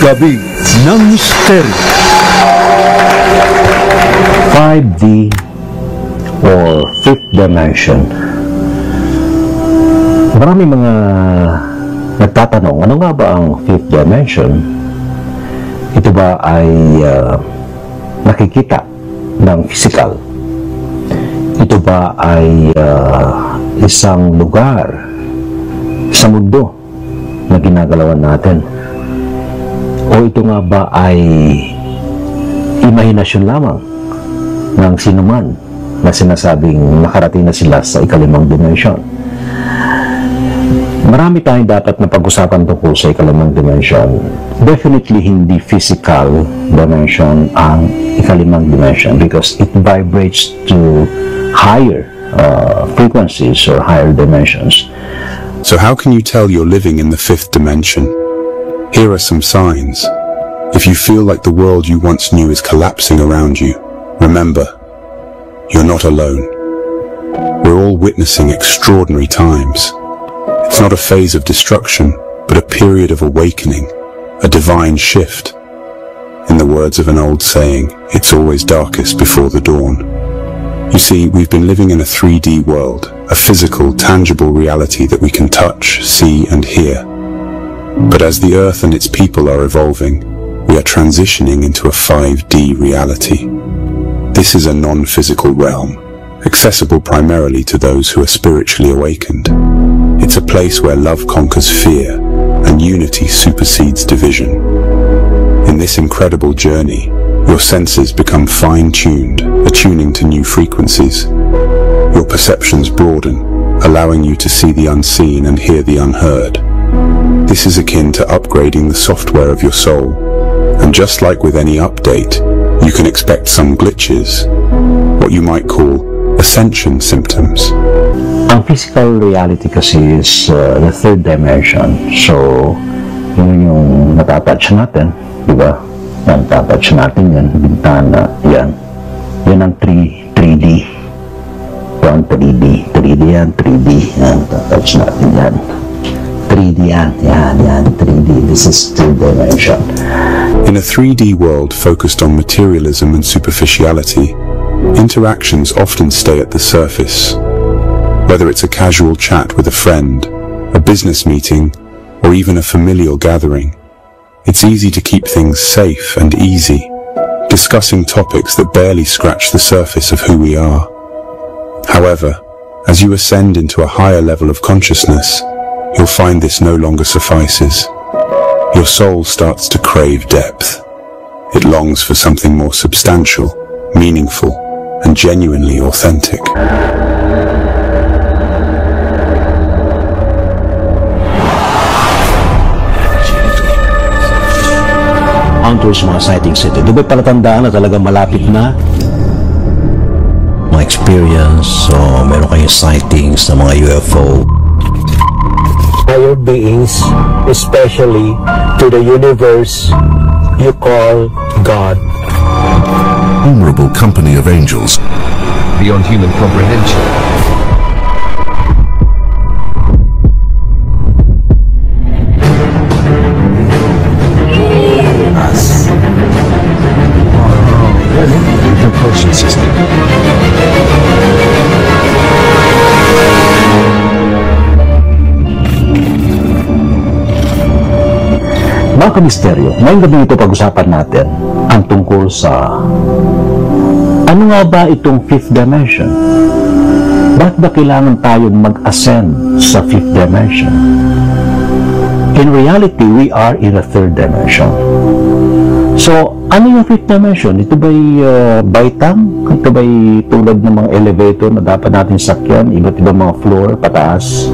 Gabi ng Misteryo. 5D or fifth dimension. Marami mga nagtatanong, ano nga ba ang fifth dimension? Ito ba ay nakikita ng physical? Ito ba ay isang lugar sa mundo na ginagalawan natin? O ito nga ba ay imahinasyon lamang ng sinuman na sinasabing nakarating na sila sa ikalimang dimensyon? Marami tayong dapat na pag-usapan tungkol sa ikalimang dimensyon. Definitely hindi physical dimension ang ikalimang dimension because it vibrates to higher frequencies or higher dimensions. So how can you tell you're living in the fifth dimension? Here are some signs. If you feel like the world you once knew is collapsing around you, remember, you're not alone. We're all witnessing extraordinary times. It's not a phase of destruction, but a period of awakening, a divine shift. In the words of an old saying, it's always darkest before the dawn. You see, we've been living in a 3D world, a physical, tangible reality that we can touch, see, and hear. But as the Earth and its people are evolving, we are transitioning into a 5D reality. This is a non-physical realm, accessible primarily to those who are spiritually awakened. It's a place where love conquers fear, and unity supersedes division. In this incredible journey, your senses become fine-tuned, attuning to new frequencies. Your perceptions broaden, allowing you to see the unseen and hear the unheard. This is akin to upgrading the software of your soul, and just like with any update, you can expect some glitches, what you might call ascension symptoms. Ang physical reality kasi is the third dimension. So, yun yung natatouch natin, di ba? Natatouch natin yan, bintana, yan. Yan ang 3D. Yan, 3D. 3D yan, 3D. Yan, natatouch natin yan. 3D yan, yan, 3D. This is third dimension. In a 3D world focused on materialism and superficiality, interactions often stay at the surface. Whether it's a casual chat with a friend, a business meeting, or even a familial gathering, it's easy to keep things safe and easy, discussing topics that barely scratch the surface of who we are. However, as you ascend into a higher level of consciousness, you'll find this no longer suffices. Your soul starts to crave depth. It longs for something more substantial, meaningful, and genuinely authentic. Encounters mga sightings ito. Di ba palatandaan na talaga malapit na mga experience o meron kayong sightings ng mga UFO? Higher beings, especially to the universe you call God. Innumerable company of angels. Beyond human comprehension. Propulsion system. Mga kamisteryo, ngayong gabi ito pag-usapan natin ang tungkol sa ano nga ba itong fifth dimension? Bakit ba kailangan tayong mag-ascend sa fifth dimension? In reality, we are in a third dimension. So, ano yung fifth dimension? Ito ba'y baitang? Ito ba'y tulad ng mga elevator na dapat natin sakyan? Iba't ibang mga floor, pataas?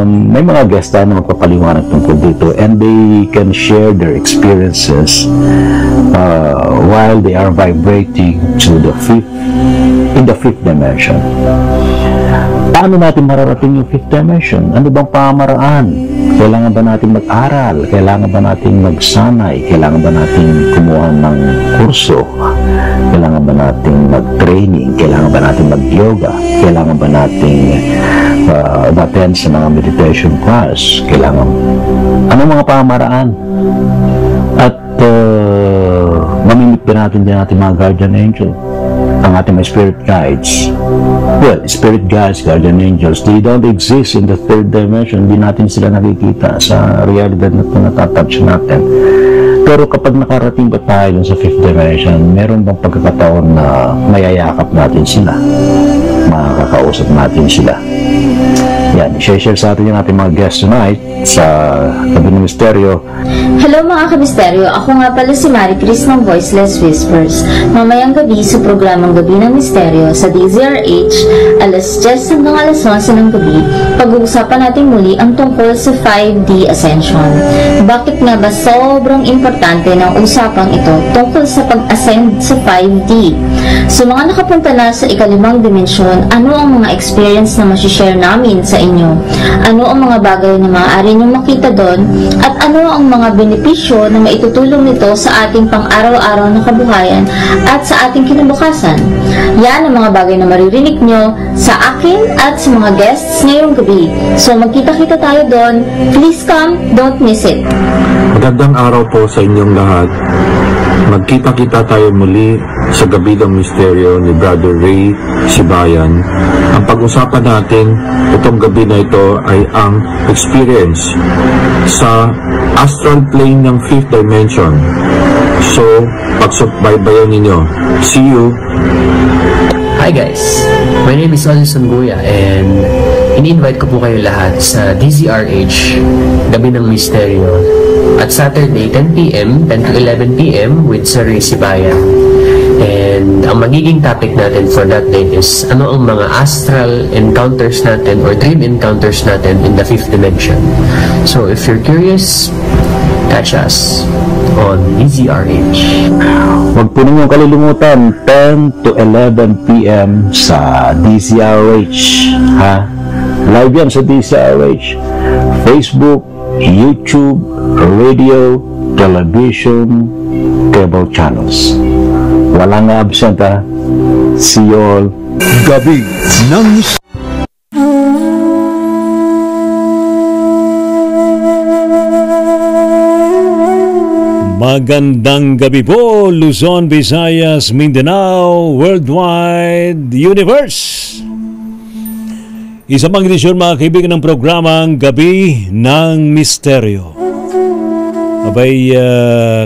May mga guest na magpapaliwanag tungkol dito and they can share their experiences while they are vibrating to the fifth dimension. Paano natin mararating yung fifth dimension? Ano bang pamamaraan? Kailangan ba natin mag-aral? Kailangan ba natin magsanay? Kailangan ba natin kumuha ng kurso? Kailangan ba natin mag-training? Kailangan ba natin mag-yoga? Kailangan ba natin attend sa mga meditation class? Kailangan Anong mga pamaraan? At mamimit pa natin din natin mga guardian angel, ang ating mga spirit guides. Well, spirit guides, guardian angels, they don't exist in the third dimension. Hindi natin sila nakikita sa realidad na ito natatouch natin. Pero kapag nakarating ba tayo sa fifth dimension, meron bang pagkakataon na mayayakap natin sila? Makakausap natin sila? Yan, i-share sa atin yung ating mga guests tonight sa Gabi ng Misteryo. Hello mga kamisteryo, ako nga pala si Marie Chris ng Voiceless Whispers. Mamayang gabi sa programang Gabi ng Misteryo sa DZRH, alas 10 hanggang alas 11 ng gabi, pag-uusapan natin muli ang tungkol sa 5D Ascension. Bakit nga ba sobrang importante ng usapang ito tungkol sa pag-ascend sa 5D? So mga nakapunta na sa ikalimang dimensyon, ano ang mga experience na masishare namin sa inyo? Ano ang mga bagay na maaari niyong makita doon? At ano ang mga benepisyo na maitutulong nito sa ating pang-araw-araw na kabuhayan at sa ating kinabukasan? Yan ang mga bagay na maririnig nyo sa akin at sa mga guests ngayong gabi. So magkita-kita tayo doon. Please come, don't miss it. Magandang araw po sa inyong lahat. Magkita-kita tayo muli sa Gabi ng Misteryo ni Brother Ray Sibayan. Ang pag-usapan natin itong gabi na ito ay ang experience sa astral plane ng 5th dimension. So, pagsubaybayan ninyo. See you! Hi guys! My name is Ozzy Sanguya and ini-invite ko po kayo lahat sa DZRH, Gabi ng Misteryo, at Saturday 10 to 11 p.m. with Sir Ray Sibayan. And ang magiging topic natin for that day is ano ang mga astral encounters natin or dream encounters natin in the 5th dimension. So if you're curious, catch us on DZRH. Huwag po ninyong kalilimutan, 10 to 11 p.m. sa DZRH. Ha? Live yan sa DZRH. Facebook, YouTube, radio, television, cable channels. Walang absent, ha? See you all. Gabi ng Magandang gabi po, Luzon, Visayas, Mindanao, Worldwide Universe. Isa pang edisyon mga kaibigan ng programang Gabi ng Misteryo. Abay,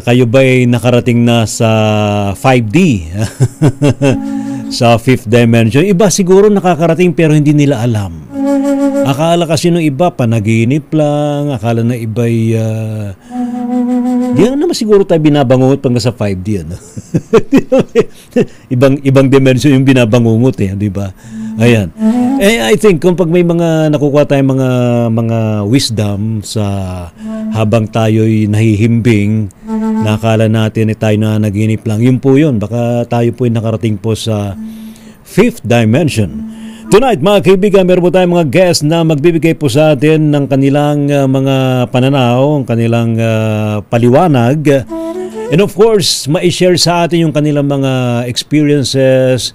kayo ba'y nakarating na sa 5D? Sa 5th dimension? Iba siguro nakakarating pero hindi nila alam. Akala kasi nung iba panaginip lang, akala na iba'y di naman siguro tayo binabangungot pang sa 5D, ano? ibang dimension yung binabangungot, di ba? Ayan. I think kung pag may mga nakukuha tayong mga wisdom sa habang tayo'y nahihimbing, nakala natin tayo na naginip lang. Yun po yun. Baka tayo po'y nakarating po sa 5th dimension. Tonight, mga kaibigan, meron po tayong mga guests na magbibigay po sa atin ng kanilang mga pananaw, kanilang paliwanag. And of course, ma-share sa atin yung kanilang mga experiences.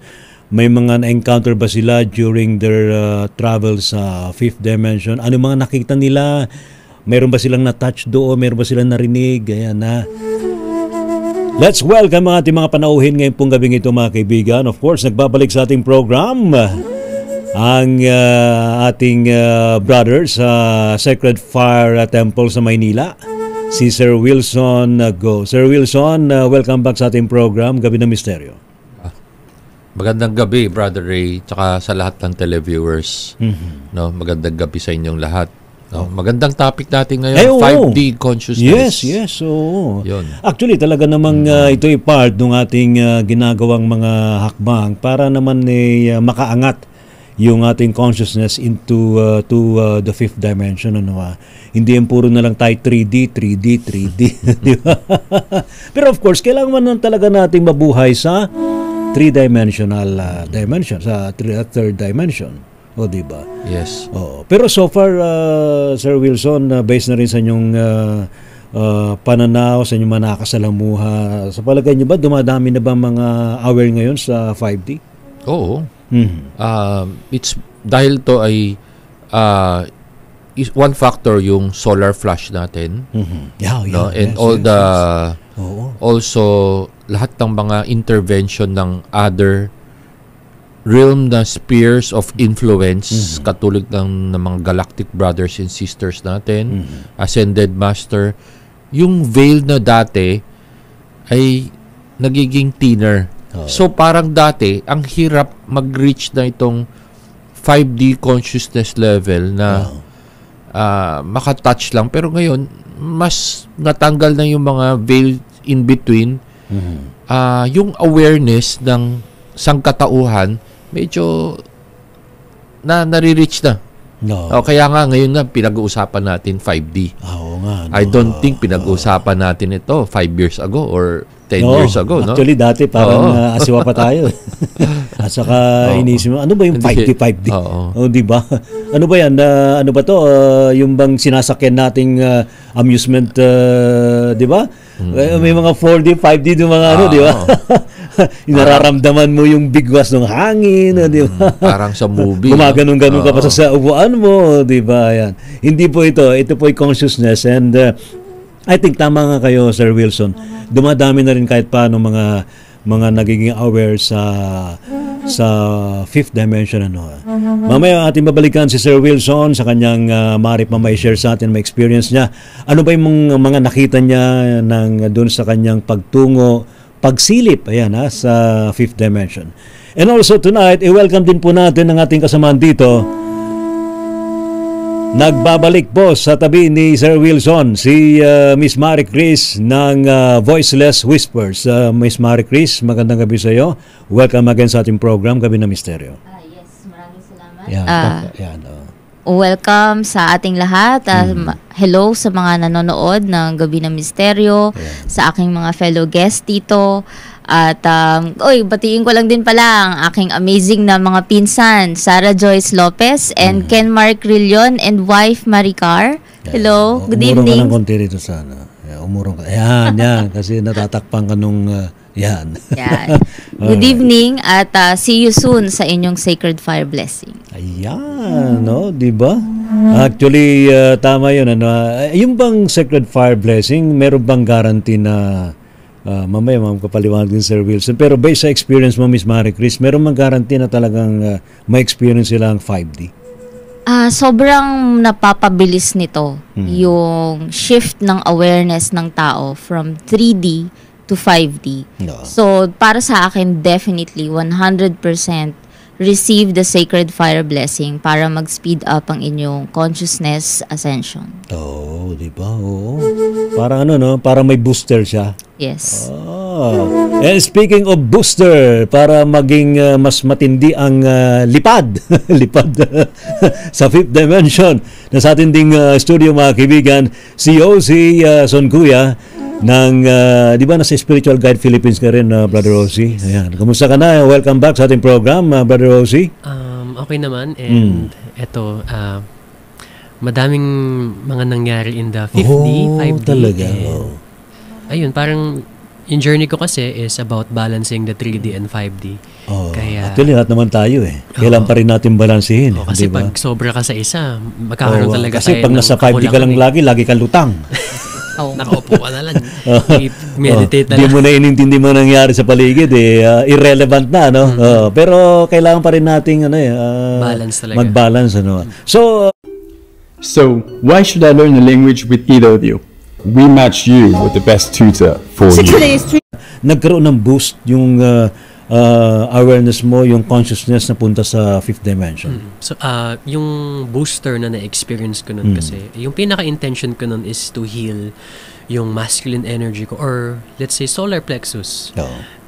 May mga na-encounter ba sila during their travel sa 5th dimension? Ano mga nakita nila? Meron ba silang na-touch doon? Meron ba silang narinig? Ayan na. Let's welcome mga ating mga panauhin ngayon pong gabing ito, mga kaibigan. Of course, nagbabalik sa ating program ang ating brother sa Sacred Fire Temple sa Maynila, si Sir Wilson Go. Sir Wilson, welcome back sa ating program, Gabi ng Misteryo. Magandang gabi, Brother Ray, tsaka sa lahat ng televiewers. No, magandang gabi sa inyong lahat. No, magandang topic natin ngayon, 5D consciousness. Yes, oo. Yun. Actually, talaga namang ito ay part ng ating ginagawang mga hakbang para naman makaangat yung ating consciousness into the 5th dimension. Hindi yung puro na lang tayo 3D. Di ba? Pero of course, kailangan man talaga nating mabuhay sa 3-dimensional dimension, sa 3rd dimension. O, di ba? Yes. Pero so far, Sir Wilson, based na rin sa inyong pananaw, sa inyong mga nakasalamuha, sa palagay niyo ba, dumadami na ba mga aware ngayon sa 5D? Oo. It's dahil to ay one factor yung solar flash natin. No? And all the also lahat ng mga intervention ng other realm na spheres of influence katulad ng mga galactic brothers and sisters natin, ascended master, yung veil na dati ay nagiging thinner. So parang dati ang hirap mag-reach na itong 5D consciousness level na makatouch lang, pero ngayon mas natanggal na yung mga veil in between. Yung awareness ng sangkatauhan medyo nare-reach na. Kaya nga ngayon na pinag-uusapan natin 5D. I don't think pinag-uusapan natin ito 5 years ago or 10 years ago. Actually, dati parang asiwa pa tayo. At saka inisip mo, ano ba yung 5D? Di ba? Ano ba yan? Ano ba to? Yung bang sinasakyan nating amusement, di ba? May mga 4D, 5D yung mga di ba? Nararamdaman mo yung bigwas ng hangin, di ba? Parang sa movie. Gumaganong-ganong ka pa sa upuan mo, di ba? Yan. Hindi po ito. Ito po ay consciousness, and I think tama nga kayo, Sir Wilson. Dumadami na rin kahit paano mga nagiging aware sa fifth dimension. Mamaya ating babalikan si Sir Wilson sa kanyang maaari pa may share sa atin, may experience niya. Ano ba yung mga nakita niya doon sa kanyang pagtungo, pagsilip, sa fifth dimension. And also tonight, i-welcome din po natin ang ating kasamaan dito. Nagbabalik po sa tabi ni Sir Wilson, si Miss Marie Chris ng Voiceless Whispers. Miss Marie Chris, magandang gabi sa iyo. Welcome again sa ating program, Gabi ng Misteryo. Yes, maraming salamat. Welcome sa ating lahat. Hello sa mga nanonood ng Gabi ng Misteryo, sa aking mga fellow guests dito. At batiin ko lang din pala ang aking amazing na mga pinsan, Sarah Joyce Lopez and Ken Mark Rillion and wife Maricar. Hello, good evening. Umurong ka ng konti rito sana. Umurong ka. Yan. Kasi natatakpan ka nung yan. Good evening at see you soon sa inyong Sacred Fire Blessing. Ayan, di ba? Actually, tama yun. Yung bang Sacred Fire Blessing, meron bang guarantee na mamaya kapaliwanag din Sir Wilson, pero based sa experience mo, Miss Marie Chris, meron mang guarantee na talagang may experience sila ang 5D? Sobrang napapabilis nito yung shift ng awareness ng tao from 3D to 5D. So, para sa akin, definitely 100% receive the Sacred Fire Blessing para mag-speed up ang inyong consciousness ascension. Di ba? Parang parang may booster siya. Yes. And speaking of booster, para maging mas matindi ang lipad sa fifth dimension, nasa ating ding studio mga kaibigan, si Son Kuya ng, di ba nasa Spiritual Guide Philippines ka rin, Brother Rosie? Ayan. Kamusta ka na? Welcome back sa ating program, Brother Rosie. Okay naman, and eto, madaming mga nangyari in the 5D. Talaga. Ayun, parang yung journey ko kasi is about balancing the 3D and 5D. Kaya, actually, lahat naman tayo Kailan pa rin natin balansihin. Kasi diba? Pag sobra ka sa isa, magkakaroon talaga kasi tayo. Kasi pag nasa 5D ka lang lagi kang lutang. Nakaupo ka na lang. Meditate na lang. Hindi mo na inintindi mo nangyari sa paligid. Irrelevant na, pero kailangan pa rin nating balance talaga. Mag-balance. So, why should I learn a language with either of you? We match you with the best tutor for you. Nagkaroon ng boost yung awareness mo, yung consciousness na punta sa fifth dimension. So, yung booster na na-experience ko nun kasi, yung pinaka-intention ko nun is to heal yung masculine energy ko or let's say solar plexus.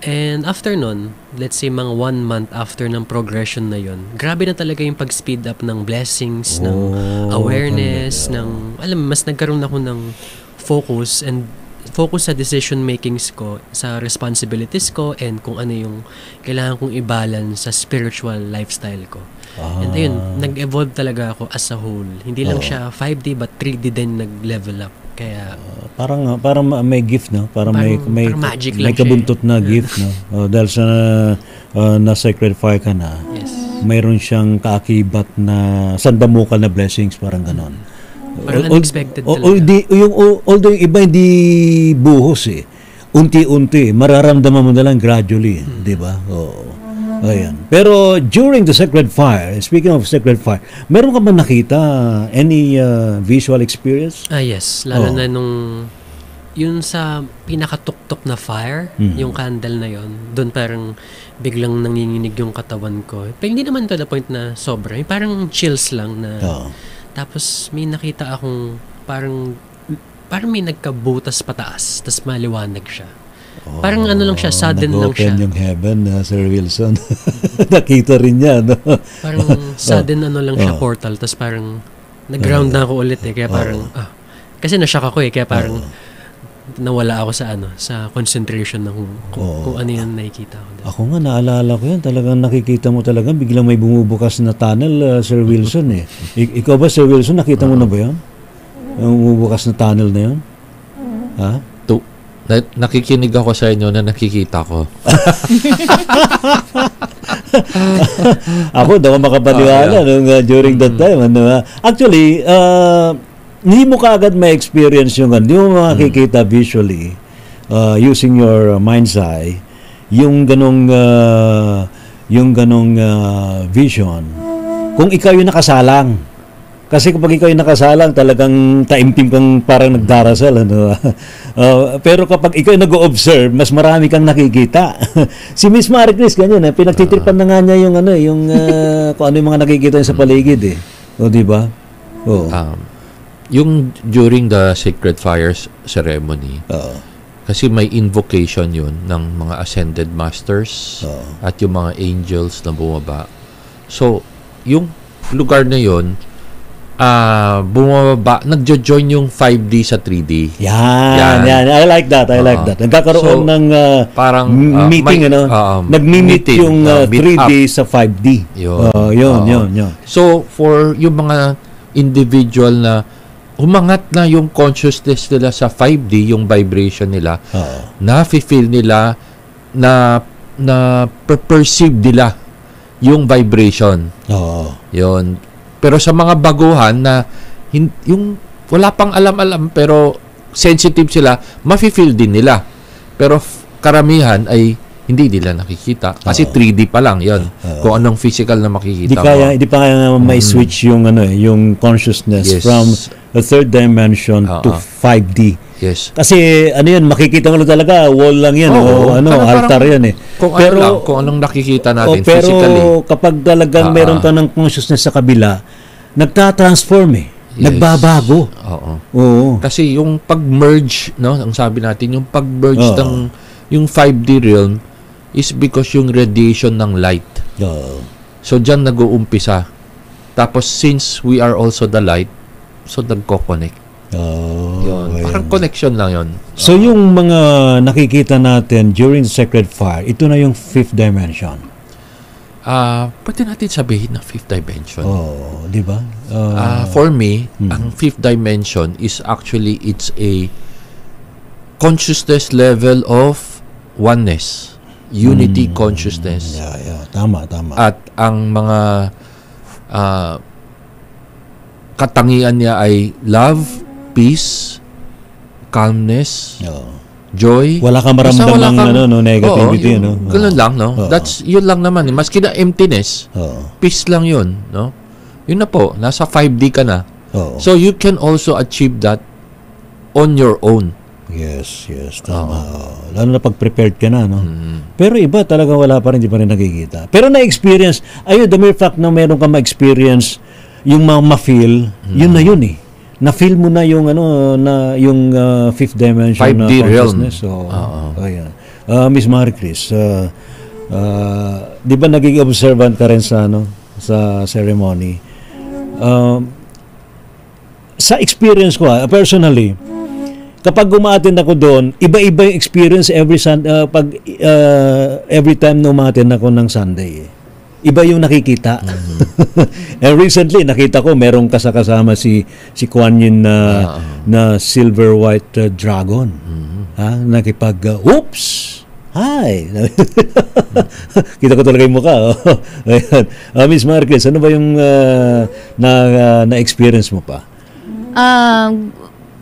And after nun, let's say mga 1 month after ng progression na yun, grabe na talaga yung pag-speed up ng blessings, ng awareness, ng, mas nagkaroon ako ng focus sa decision makings ko, sa responsibilities ko, and kung ano yung kailangan kong i-balance sa spiritual lifestyle ko. And ayun, nag-evolve talaga ako as a whole. Hindi lang siya 5D but 3D din nag-level up. Kaya parang may gift, parang may magic may kabuntot na gift, dahil sa na-sacred fire ka na. Yes. Mayroon siyang kaakibat na sandamukan na blessings, parang ganon. Parang unexpected talaga. Although yung iba hindi buhos eh. Unti-unti, mararamdaman mo na lang gradually, di ba? Oo. Ayan. Pero during the Sacred Fire, speaking of Sacred Fire, meron ka ba nakita any visual experience? Yes. Lalo na nung yun sa pinakatuktok na fire, yung candle na yon, doon parang biglang nanginginig yung katawan ko. Pero hindi naman to the point na sobra. Parang chills lang na. Tapos may nakita akong parang may nagkabutas pataas, tapos maliwanag siya. Parang ano lang siya, sudden lang siya. Nag-open yung heaven, Sir Wilson. Nakita rin niya, no? Parang sudden ano lang siya, portal, tapos parang nag-ground na ako ulit eh. Kaya parang, kasi na-shock ako eh, kaya parang nawala ako sa concentration ng kung ano yung nakikita ko. Ako nga, naalala ko yan. Talagang nakikita mo talaga, biglang may bumubukas na tunnel, Sir Wilson eh. Ikaw ba, Sir Wilson, nakita mo na ba yan? Yung bumubukas na tunnel na yan? Ha? Nakikinig ako sa inyo na nakikita ko. Ako, daw makapaniwala during that time. Actually, hindi mo kaagad ma-experience yung hindi mo makikita visually using your mind's eye yung ganong vision kung ikaw yung nakasalang. Kasi kapag ikaw yung nakasalang, talagang taimtim kang parang nagdarasal. Pero kapag ikaw yung nag-o-observe, mas marami kang nakikita. Si Miss Marie Chris, ganyan, pinagtitripan na nga niya yung kung ano yung mga nakikita niya sa paligid eh. O, di ba? Yung during the Sacred Fires ceremony, kasi may invocation yun ng mga ascended masters at yung mga angels na bumaba. So, yung lugar na yun, bumababa, nagjo-join yung 5D sa 3D. Yan. I like that. Nagkakaroon ng parang meeting, nagmi-meet yung 3D sa 5D. Yun. So, for yung mga individual na umangat na yung consciousness nila sa 5D, yung vibration nila, na-feel nila, na-perceive nila yung vibration. Yun. Pero sa mga baguhan na yung wala pang alam-alam pero sensitive sila, mafe-feel din nila. Pero karamihan ay hindi nila nakikita kasi 3D pa lang 'yon. Kung anong physical na makikita mo. Hindi pa kaya may switch yung yung consciousness from the third dimension to 5D. Yes. Kasi yun, makikita mo talaga, wall lang yan, altar yan eh. Kung anong nakikita natin physically. Pero kapag talagang meron ka ng consciousness sa kabila, nagta-transform eh. Nagbabago. Oo. Kasi yung pag-merge, ang sabi natin, yung pag-merge ng yung 5D realm is because yung radiation ng light. So, dyan nag-uumpisa. Tapos, since we are also the light, so nagko-connect. Yun. Parang connection lang yun. So, yung mga nakikita natin during Sacred Fire, ito na yung 5th dimension. Pwede natin sabihin na 5th dimension. Di ba? For me, ang 5th dimension is actually, it's a consciousness level of oneness. Unity consciousness. Tama. At ang mga katangian niya ay love, peace, calmness, joy. Wala kang maramdamang negativity. Ganun lang, That's, yun lang naman. Maski na emptiness, peace lang yun, Yun na po, nasa 5D ka na. So, you can also achieve that on your own. Yes, tama. Lalo na pag-prepared ka na, Pero iba talaga wala pa rin, hindi pa rin nakikita. Pero na-experience, the mere fact na meron ka ma-experience, yung ma-feel, yun na yun eh. Na-feel mo na yung yung 5th dimension 5D consciousness. Miss Marie Chris, di ba naging observant ka rin sa sa ceremony? Sa experience ko, personally, kapag umattend ako doon, iba-iba yung experience every time na umattend ako ng Sunday. Iba yung nakikita. And recently, nakita ko, merong kasama si Kuan Yin na silver white dragon. Nakipag, hi! Kita ko talaga yung mukha. Miss Marquez, ano ba yung na-experience mo pa?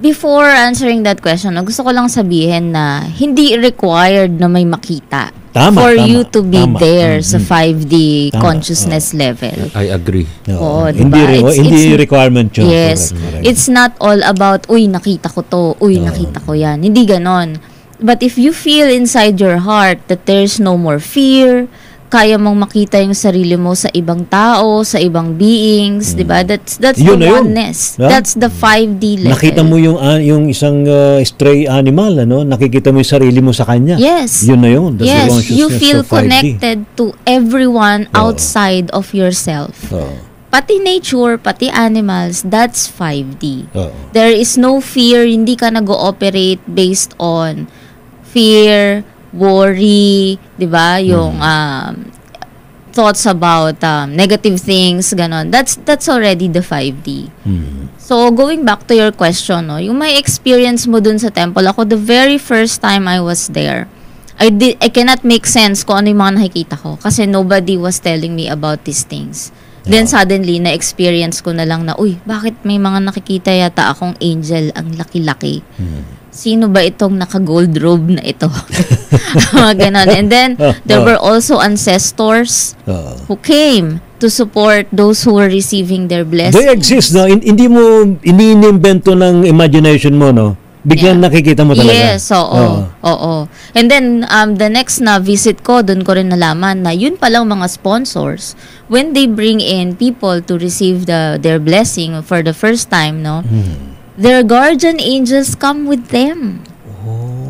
Before answering that question, gusto ko lang sabihin na hindi required na may makita for you to be there sa 5D consciousness level. I agree. Oo, diba? Hindi requirement yun. Yes. Correct. It's not all about, uy, nakita ko to, uy, nakita ko yan. Hindi ganon. But if you feel inside your heart that there's no more fear, kaya mong makita yung sarili mo sa ibang tao, sa ibang beings, 'di ba? That's yun the oneness. Yeah? That's the 5D level. Nakita mo yung isang stray animal, ano? Nakikita mo yung sarili mo sa kanya. Yes. Yun na yun. That's yes, you feel connected to everyone outside of yourself. Pati nature, pati animals, that's 5D. There is no fear, hindi ka nag-ooperate based on fear, worry, 'di ba? Yung thoughts about negative things, ganon. That's already the 5D. So going back to your question, no, yung may experience mo dun sa temple, ako the very first time I was there, I cannot make sense kung ano yung mga nakikita ko kasi nobody was telling me about these things. Then suddenly na-experience ko na lang na, uy, bakit may mga nakikita yata akong angel, ang laki-laki. Sino ba itong naka-gold robe na ito? Mga ganon. And then, there were also ancestors who came to support those who were receiving their blessings. They exist, no? Hindi mo iniimbento ng imagination mo, no? Biglang nakikita mo talaga. Yes, oo. And then, the next na visit ko, dun ko rin nalaman na yun palang mga sponsors, when they bring in people to receive their blessing for the first time, no? Their guardian angels come with them.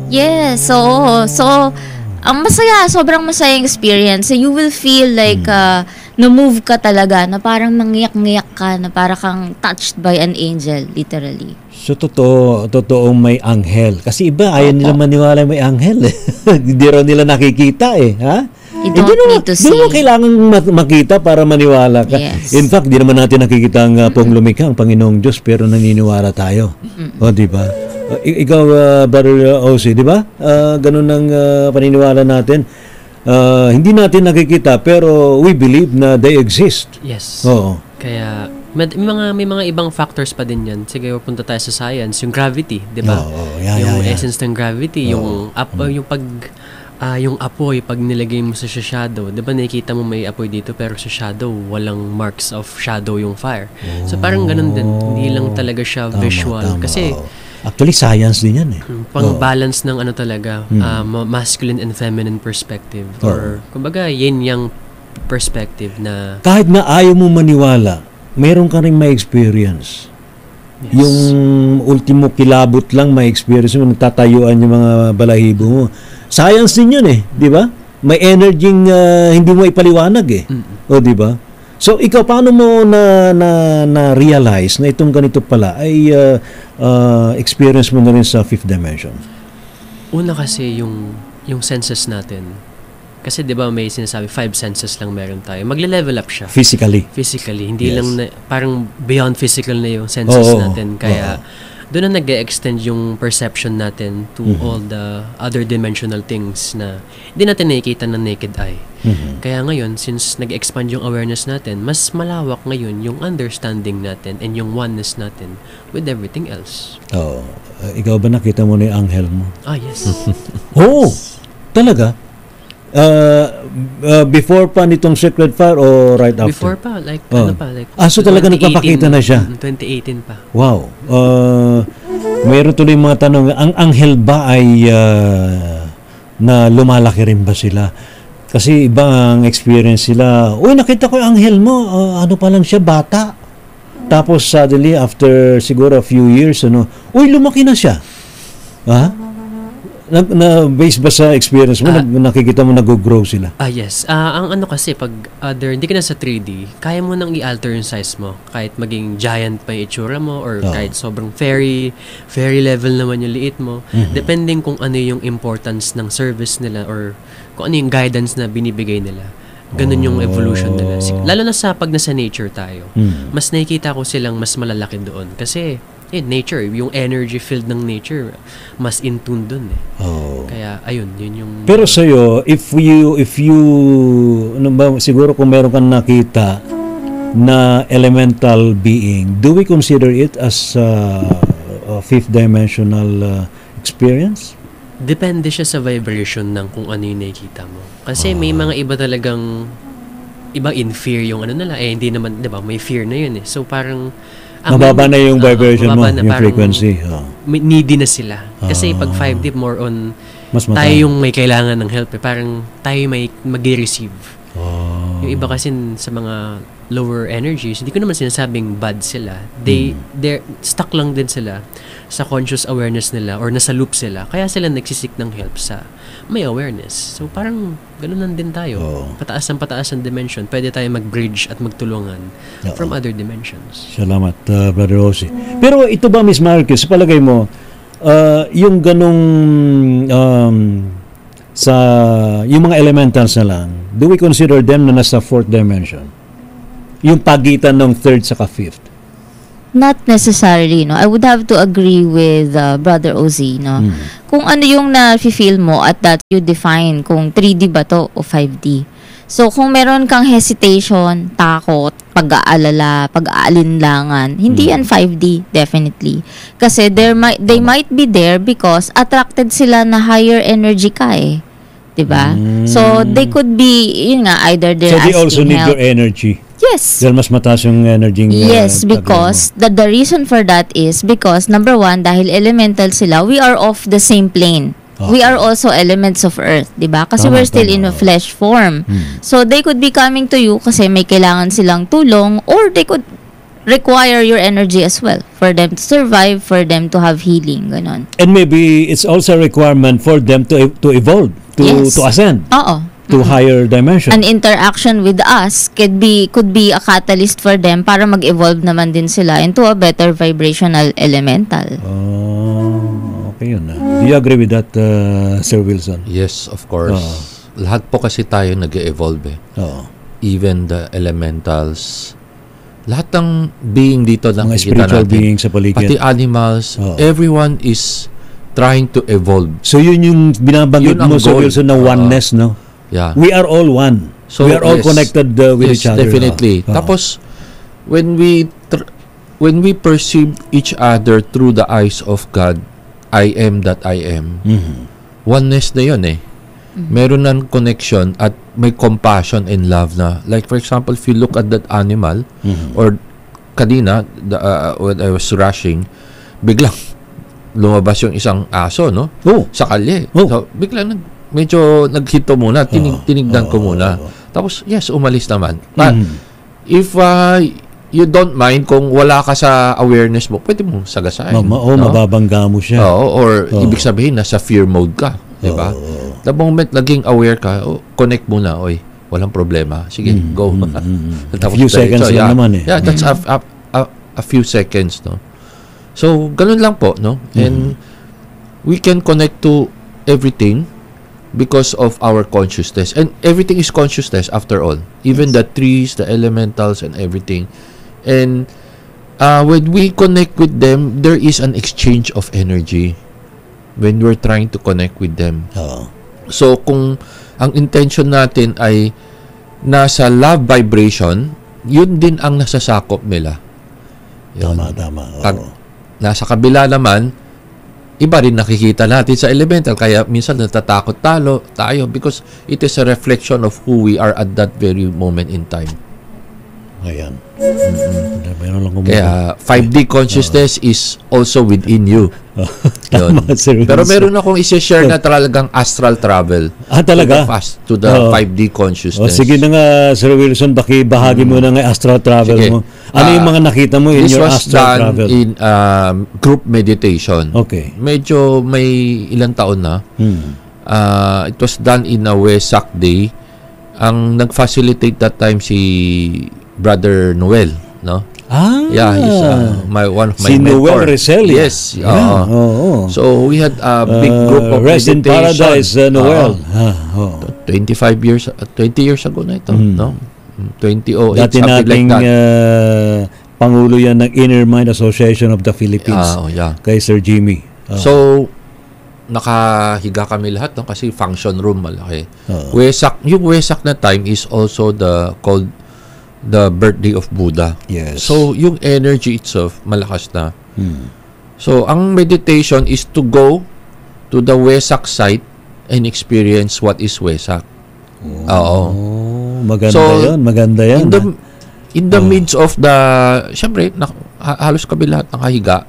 Yes, so ang masaya, sobrang masayang experience. So you will feel like na-move ka talaga, na parang mangiyak-ngiyak ka, na parang kang touched by an angel, literally. So totoong may anghel. Kasi iba, ayaw nila maniwala may anghel. Hindi raw nila nakikita ha? You don't need to see. Hindi mo kailangan makita para maniwala ka. Yes. In fact, di naman natin nakikita ang pong lumikha, ang Panginoong Diyos, pero naniniwala tayo. O, di ba? Ikaw, Brother Ozzy, di ba? Ganun ang paniniwala natin. Hindi natin nakikita, pero we believe na they exist. Yes. Oo. Kaya, may mga ibang factors pa din yan. Sige, punta tayo sa science. Yung gravity, di ba? Yung essence ng gravity, yung yung apoy, pag nilagay mo sa shadow, di ba nakikita mo may apoy dito, pero sa shadow, walang marks of shadow yung fire. So parang ganun din, hindi lang talaga siya visual. Kasi, actually, science din yan pang-balance ng ano talaga, masculine and feminine perspective. Or, kumbaga, yin yang perspective na... Kahit na ayaw mo maniwala, meron ka rin may experience. Yes. Yung ultimo kilabot lang may experience mo, nagtatayuan yung mga balahibo mo. Science din yun di ba? May energy hindi mo ipaliwanag O, di ba? So, ikaw, paano mo na-realize na itong ganito pala ay experience mo na rin sa fifth dimension? Una kasi yung senses natin. Kasi 'di ba may sinasabi 5 senses lang meron tayo. Magle-level up siya. Physically, hindi lang parang beyond physical na yung senses natin. Kaya doon na nag-extend yung perception natin to all the other dimensional things na hindi natin nakikita ng naked eye. Kaya ngayon, since nag-expand yung awareness natin, mas malawak ngayon yung understanding natin and yung oneness natin with everything else. Ikaw ba nakita mo na yung anghel mo? Yes. Talaga? Before pa nitong Sacred Fire o right after? Before pa, so talaga nagpapakita na siya? 2018 pa. Wow. Mayroon tuloy mga tanong, ang anghel ba ay na lumalaki rin ba sila? Kasi iba ang experience sila, uy, nakita ko yung anghel mo, ano pa lang siya, bata. Tapos suddenly, after siguro a few years, uy, lumaki na siya. Na-base ba sa experience mo, nakikita mo nag-grow sila? Yes. Ang ano kasi, pag hindi ka na sa 3D, kaya mo nang i-alter yung size mo. Kahit maging giant pa yung itsura mo, or kahit sobrang fairy level naman yung liit mo. Depending kung ano yung importance ng service nila, or kung ano yung guidance na binibigay nila. Ganun yung evolution nila. Lalo na sa pag nasa nature tayo, mas nakikita ko silang mas malalaki doon. Kasi, nature, yung energy field ng nature, mas in tune dun Kaya, ayun, yun yung... Pero sa'yo, if you siguro kung meron kang nakita na elemental being, do we consider it as a fifth dimensional experience? Depende siya sa vibration ng kung ano yung nakikita mo. Kasi may mga iba talagang iba in fear yung ano nila, hindi naman, di ba, may fear na yun eh. So parang mababa na yung vibration mo, yung frequency. Needy na sila. Kasi pag 5D, more on tayo yung may kailangan ng help. Parang tayo may mag-receive. Yung iba kasi sa mga lower energies, hindi ko naman sinasabing bad sila. They're stuck lang din sila sa conscious awareness nila or nasa loop sila. Kaya sila nagsisik ng help sa may awareness. So parang ganoon lang din tayo. Pataas ang dimension. Pwede tayo mag-bridge at magtulungan from other dimensions. Salamat, Brother Rosie. Pero ito ba, Miss Marquez, sa palagay mo, yung ganong sa yung mga elementals na lang, do we consider them na nasa fourth dimension? Yung pagitan ng third saka fifth? Not necessarily, no. I would have to agree with Brother Ozzy, no. Kung ano yung na-feel mo at that you define kung 3D ba to o 5D. So, kung meron kang hesitation, takot, pag-aalala, pag-aalinlangan, hindi yan 5D, definitely. Kasi they might be there because attracted sila na higher energy ka eh. Diba? So, they could be, yun nga, either they're asking help. So, they also need your energy. Yes. Dahil mas mataas yung energy. Yes, because the reason for that is because, number one, dahil elemental sila, we are of the same plane. We are also elements of earth, diba? Kasi we're still in a flesh form. So, they could be coming to you kasi may kailangan silang tulong, or they could require your energy as well for them to survive, for them to have healing, ganon. And maybe it's also a requirement for them to evolve, to ascend. To higher dimension. An interaction with us could be a catalyst for them para mag-evolve naman din sila into a better vibrational elemental. Okay yun. Do you agree with that, Sir Wilson? Yes, of course. Lahat po kasi tayo nag-evolve eh. Even the elementals, lahat ng being dito na mga spiritual being sa paligid, pati animals, everyone is trying to evolve. So yun yung binabanggit mo, Sir Wilson, na oneness, no? Yeah. We are all one. So we are all connected with each other. Definitely. Tapos when we perceive each other through the eyes of God, I am that I am. Oneness na 'yon eh. Meron ng connection at may compassion and love na. Like for example, if you look at that animal or kanina when I was rushing, biglang lumabas yung isang aso, no? Sa kalye. So biglang medyo naghito muna, tinignan ko muna. Tapos, yes, umalis naman. But, if you don't mind, kung wala ka sa awareness mo, pwede mong sagasain. Mababangga mo siya. Or ibig sabihin, nasa fear mode ka. Diba? The moment naging aware ka, connect muna, walang problema. Sige, go. A few seconds lang naman eh. Yeah, that's a few seconds, no? So, ganun lang po, no? And we can connect to everything because of our consciousness, and everything is consciousness after all, even the trees, the elementals, and everything. And when we connect with them, there is an exchange of energy when we're trying to connect with them. So kung ang intention natin ay nasa love vibration, yun din ang nasasakop nila. Tama. Pag nasa kabila naman, iba rin nakikita natin sa elemental, kaya minsan natatakot tayo because it is a reflection of who we are at that very moment in time. Ayan. Kaya 5D consciousness is also within you. Pero meron akong i-share na talagang astral travel. Talaga? To the 5D consciousness. Sige na nga, Sir Wilson, bahagi mo na nga astral travel mo. Ano yung mga nakita mo in your astral travel? This was done in group meditation. Okay. Medyo may ilang taon na. It was done in a Wesak day. Ang nag-facilitate that time si Brother Noel, no? Yeah, he's one of my mentors. Noel Reselli. Yes. So we had a big group of Rest in paradise, Noel. 20 years ago na ito, no? 2008, dati nating Pangulo yan ng Inner Mind Association of the Philippines. Kay Sir Jimmy. So nakahiga kami lahat, no? Kasi function room malaki. Yung Wesak na time is also called the birthday of Buddha. Yes. So, yung energy itself, malakas na. So, ang meditation is to go to the Wesak site and experience what is Wesak. Oo. Maganda yan. In the midst of the, syempre, halos kami lahat nakahiga.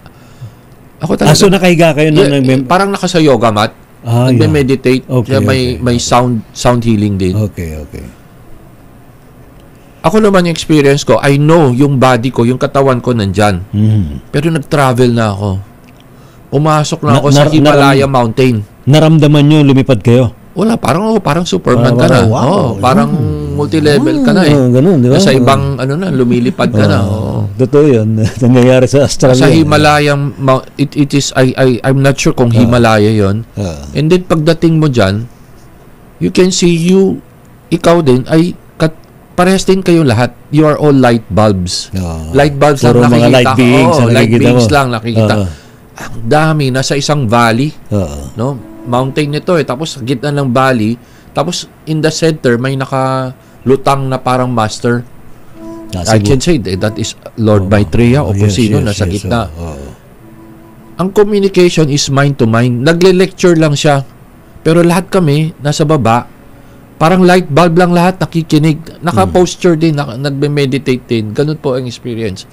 Ako talaga. So nakahiga kayo parang naka sa yoga mat. Nagme-meditate. Okay, may sound healing din. Okay. Ako naman yung experience ko, I know yung body ko, yung katawan ko nandyan. Pero nag-travel na ako. Pumasok na ako sa Himalaya Mountain. Naramdaman nyo, lumipad kayo? Wala, parang Superman ka na. Wow. Parang multi-level ka na eh. Ganun, di ba? Sa ibang, lumilipad ka na. Totoo yun. Nangyayari sa Australia. Sa Himalaya, it is, I'm not sure kung Himalaya yun. And then, pagdating mo dyan, you can see ikaw din, parehas din kayo lahat. You are all light bulbs. Light bulbs lang nakikita. Mga light beings. Light beings lang nakikita. Ang dami, nasa isang valley. No? Mountain nito tapos sa gitna ng valley, tapos in the center may nakalutang na parang master. I can say that is Lord Maitreya o kung sino nasa gitna. Ang communication is mind to mind. Nagle-lecture lang siya. Pero lahat kami nasa baba, parang light bulb lang lahat, nakikinig, naka-posture din, nagme-meditate din. Ganun po ang experience.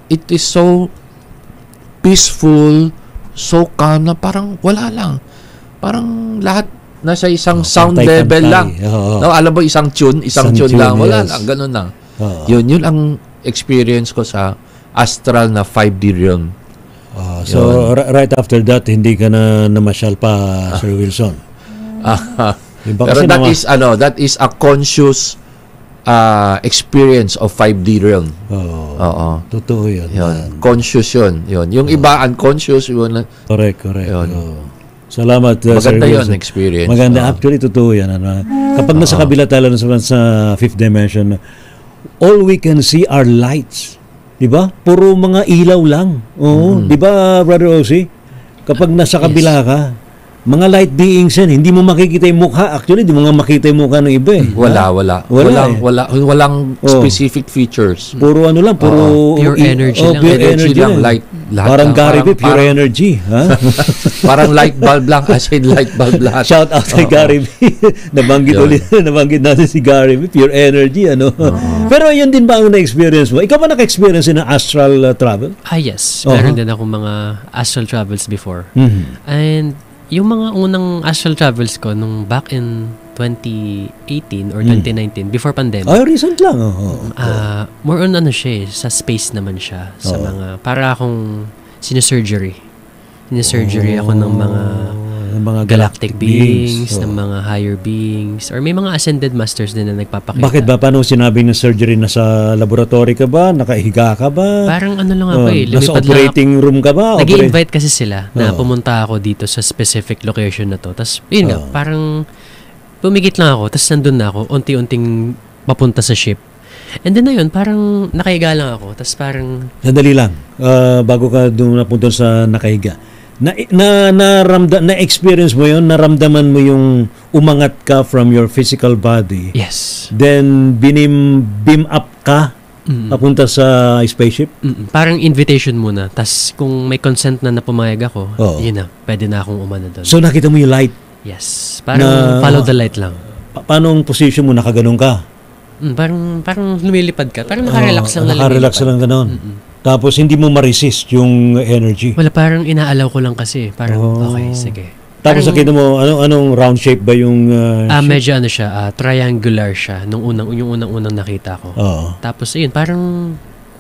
It is so peaceful, so calm na parang wala lang. Parang lahat nasa isang sound level lang. No, alam mo, isang tune lang. Wala lang, ganun lang. Yun ang experience ko sa astral na 5D realm. So, right after that, hindi ka na namasyal pa, Sir Wilson? Pero that is a conscious experience of 5D realm. Totoo yun. Conscious yun. Yung iba unconscious yun. Correct. Salamat, Sir Maganda Wilson. yun experience. Maganda. Actually, totoo yan. Kapag nasa kabila tayo sa fifth dimension, all we can see are lights. Diba? Puro mga ilaw lang. Diba, Brother Ozzy? Kapag nasa kabila ka, mga light beings yan, hindi mo makikita yung mukha. Actually, hindi mo nga makita yung mukha ng iba eh. Walang specific features. Puro pure energy lang. Pure energy lang. Light. Parang Gary V, pure energy. Parang light bulb lang. As in light bulb lahat. Shout out kay Gary V. Nabanggit natin si Gary V, pure energy. Pero yun din ba ang na-experience mo? Ikaw ba naka-experience na astral travel? Yes. Meron din akong mga astral travels before. And yung mga unang astral travels ko nung back in 2018 or 2019, before pandemic. Recent lang. More on siya sa space naman siya. Sa mga, para akong sinasurgery ako ng mga galactic beings, ng mga higher beings, or may mga ascended masters din na nagpapakita. Bakit ba? Paano sinabi ng surgery? Nasa laboratory ka ba? Nakahiga ka ba? Parang lang ako nasa operating room ka ba? Nag-i-invite kasi sila na pumunta ako dito sa specific location na to. Tapos, yun nga, parang pumigit lang ako, tapos nandun na ako, unti-unting papunta sa ship. And then na yun, parang nakahiga lang ako, tapos parang... Sandali lang, bago ka doon napunta sa nakahiga. Na-experience mo yun, naramdaman mo yung umangat ka from your physical body. Yes. Then, beam up ka, papunta sa spaceship? Parang invitation muna. Tapos, kung may consent na pumayag ako, yun na, pwede na akong umano doon. So, nakita mo yung light? Yes. Parang follow the light lang. Paano ang position mo? Nakaganon ka? Parang lumilipad ka. Parang nakarelax lang na lumilipad. Nakarelax lang ganon. Tapos hindi mo ma-resist yung energy. Wala, parang inaalaw ko lang kasi. Parang, okay, sige. Tapos nakita mo, anong round shape ba yung medyo siya, triangular siya, yung unang nakita ko. Tapos, ayun,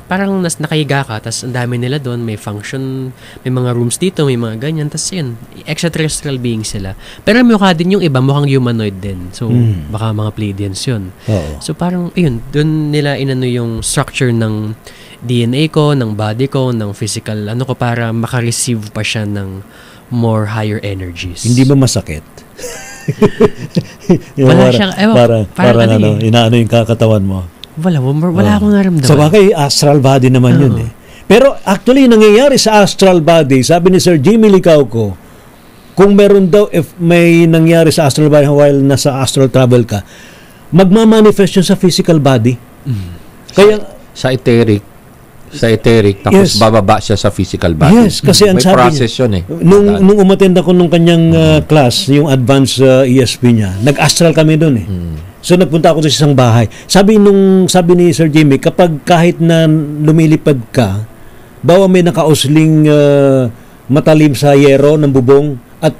parang nakahiga ka, tapos ang dami nila doon, may function, may mga rooms dito, may mga ganyan, tapos yun, extraterrestrial beings sila. Pero mukha din yung iba, mukhang humanoid din. So, baka mga Pleiadians yun. So, parang, ayun, doon nila yung structure ng DNA ko, ng body ko, ng physical, ko, para makareceive pa siya ng more higher energies. Hindi ba masakit? Wala siyang, parang inaano yung kakatawan mo. Wala akong naramdaman. Sa bagay, astral body naman yun eh. Pero actually, nangyayari sa astral body, sabi ni Sir Jimmy Licauco, kung meron daw, if may nangyari sa astral body while nasa astral travel ka, magmamanifest yun sa physical body. Kaya sa etheric, tapos bababa siya sa physical body. Yes, kasi ang may sabi process yun eh. Nung umattend ako nung kanyang class, yung advanced ESP niya, nag-astral kami doon eh. So nagpunta ako sa isang bahay. Sabi ni Sir Jimmy, kapag kahit na lumilipad ka, bawa may nakausling matalim sa yero ng bubong at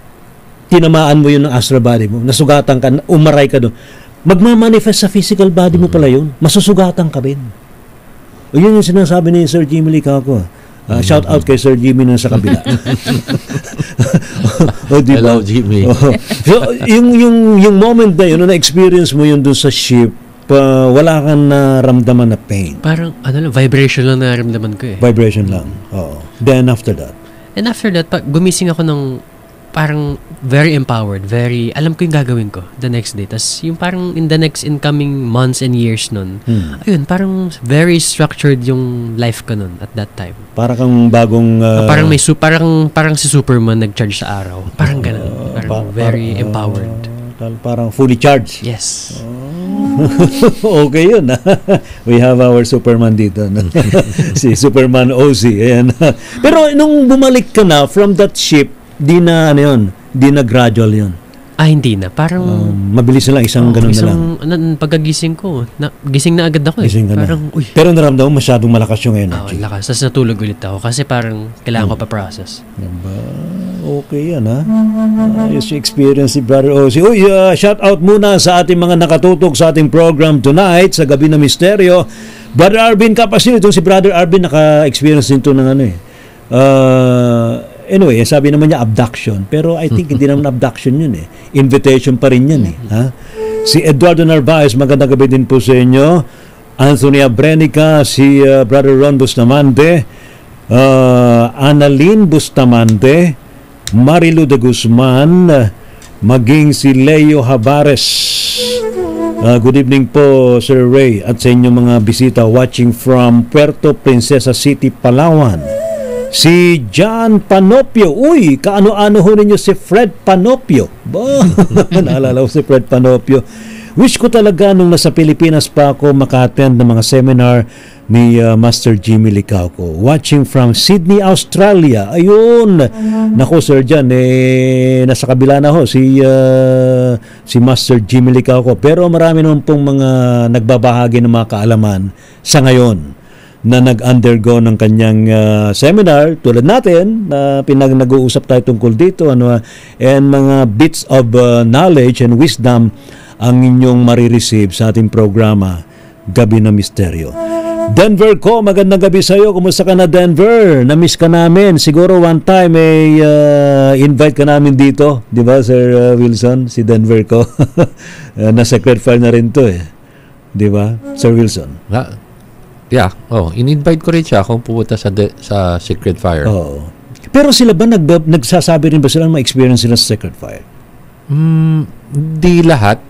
tinamaan mo yun ng astral body mo, nasugatan ka, umaray ka doon, magmamanifest sa physical body mo pala yun, masusugatan ka rin. O yun yung sinasabi ni Sir Jimmy Licauco. Shout out kay Sir Jimmy na sa kabila. Diba? Hello, Jimmy. So, yung moment na yun, na-experience mo yun dun sa ship, wala kang naramdaman na pain. Parang, vibration lang naramdaman ko eh. Vibration lang. Oo. Then after that? And after that, gumising ako ng parang very empowered, alam ko yung gagawin ko the next day. Tas yung parang in the next incoming months and years nun, ayun, parang very structured yung life ko nun at that time. Parang kang bagong... parang si Superman nag-charge sa araw. Parang ganun. Parang very empowered. Parang fully charged. Yes. Okay yun. We have our Superman dito. Si Superman OZ. Ayan. Pero nung bumalik ka na from that ship, di na gradual yun. Hindi na. Parang... mabilis na lang, isang ganun na lang. Pagkagising ko, gising na agad ako eh. Parang, pero naramdaman mo masyadong malakas yung energy. Lakas. Tapos natulog ulit ako kasi parang kailangan ko pa process. Diba? Okay yan ha. Yung experience si Brother Ozzy. Shout out muna sa ating mga nakatutok sa ating program tonight sa Gabi ng Misteryo. Brother Arvin Capasil. Itong si Brother Arvin naka-experience din ito ng anyway, sabi naman niya abduction. Pero I think hindi naman abduction yun eh. Invitation pa rin yan eh. Ha? Si Eduardo Narvaez, magandang gabi din po sa inyo. Anthony Abrenica, si Brother Ron Bustamante, Annalyn Bustamante, Marilu de Guzman, maging si Leo Havares. Good evening po, Sir Ray, at sa inyong mga bisita watching from Puerto Princesa City, Palawan. Si John Panopio. Uy, kaano-ano ho ninyo si Fred Panopio. Naalala ko si Fred Panopio. Wish ko talaga nung nasa Pilipinas pa ako maka-attend ng mga seminar ni Master Jimmy Licauco. Watching from Sydney, Australia. Ayun. Naku, Sir John, nasa kabila na ho si Master Jimmy Licauco. Pero marami naman pong mga nagbabahagi ng mga kaalaman sa ngayon na nag-undergo ng kanyang seminar tulad natin na nag-uusap tayo tungkol dito and mga bits of knowledge and wisdom ang inyong marireceive sa ating programa Gabi ng Misteryo. Denver ko, magandang gabi sa iyo. Kumusta ka na, Denver? Na-miss ka namin. Siguro one time may invite ka namin dito, di ba, Sir Wilson? Si Denver ko. Na secret file na rin to eh. Di ba, Sir Wilson? Yeah. In-invite ko rin siya kung pupunta sa Secret Fire. Pero sila ba nagsasabi rin ba sila ng experience sila sa Secret Fire? Hindi lahat.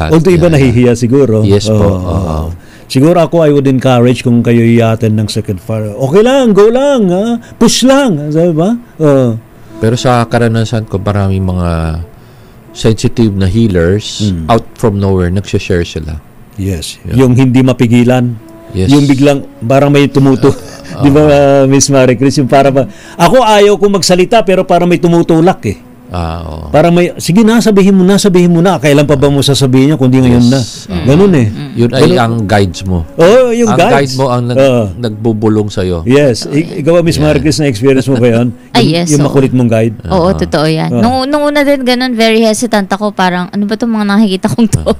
Although iba nahihiya siguro. Yes po. Siguro ako, I would encourage kung kayo i-attend ng Secret Fire. Okay lang, go lang, push lang, sabi ba? Pero sa karanasan ko, maraming mga sensitive na healers out from nowhere, nagsishare sila. Yes. Yeah. Yung hindi mapigilan. Yes. Yung biglang parang may di ba, Miss Marie Chris? Yung ako ayaw kong magsalita pero parang may tumutulak eh. Parang may, sige na, sabihin mo na. Kailan pa ba mo sasabihin niya kundi ngayon na? Ganun eh. Yun ay ang guides mo. Yung guides. Guide mo ang nagbubulong sa'yo. Yes. Ikaw, Miss Marie Chris, na-experience mo ba yun? Yes. Yung makulit mong guide? Oo, totoo yan. Nung una din ganun, very hesitant ako. Parang, ano ba itong mga nakikita kong to?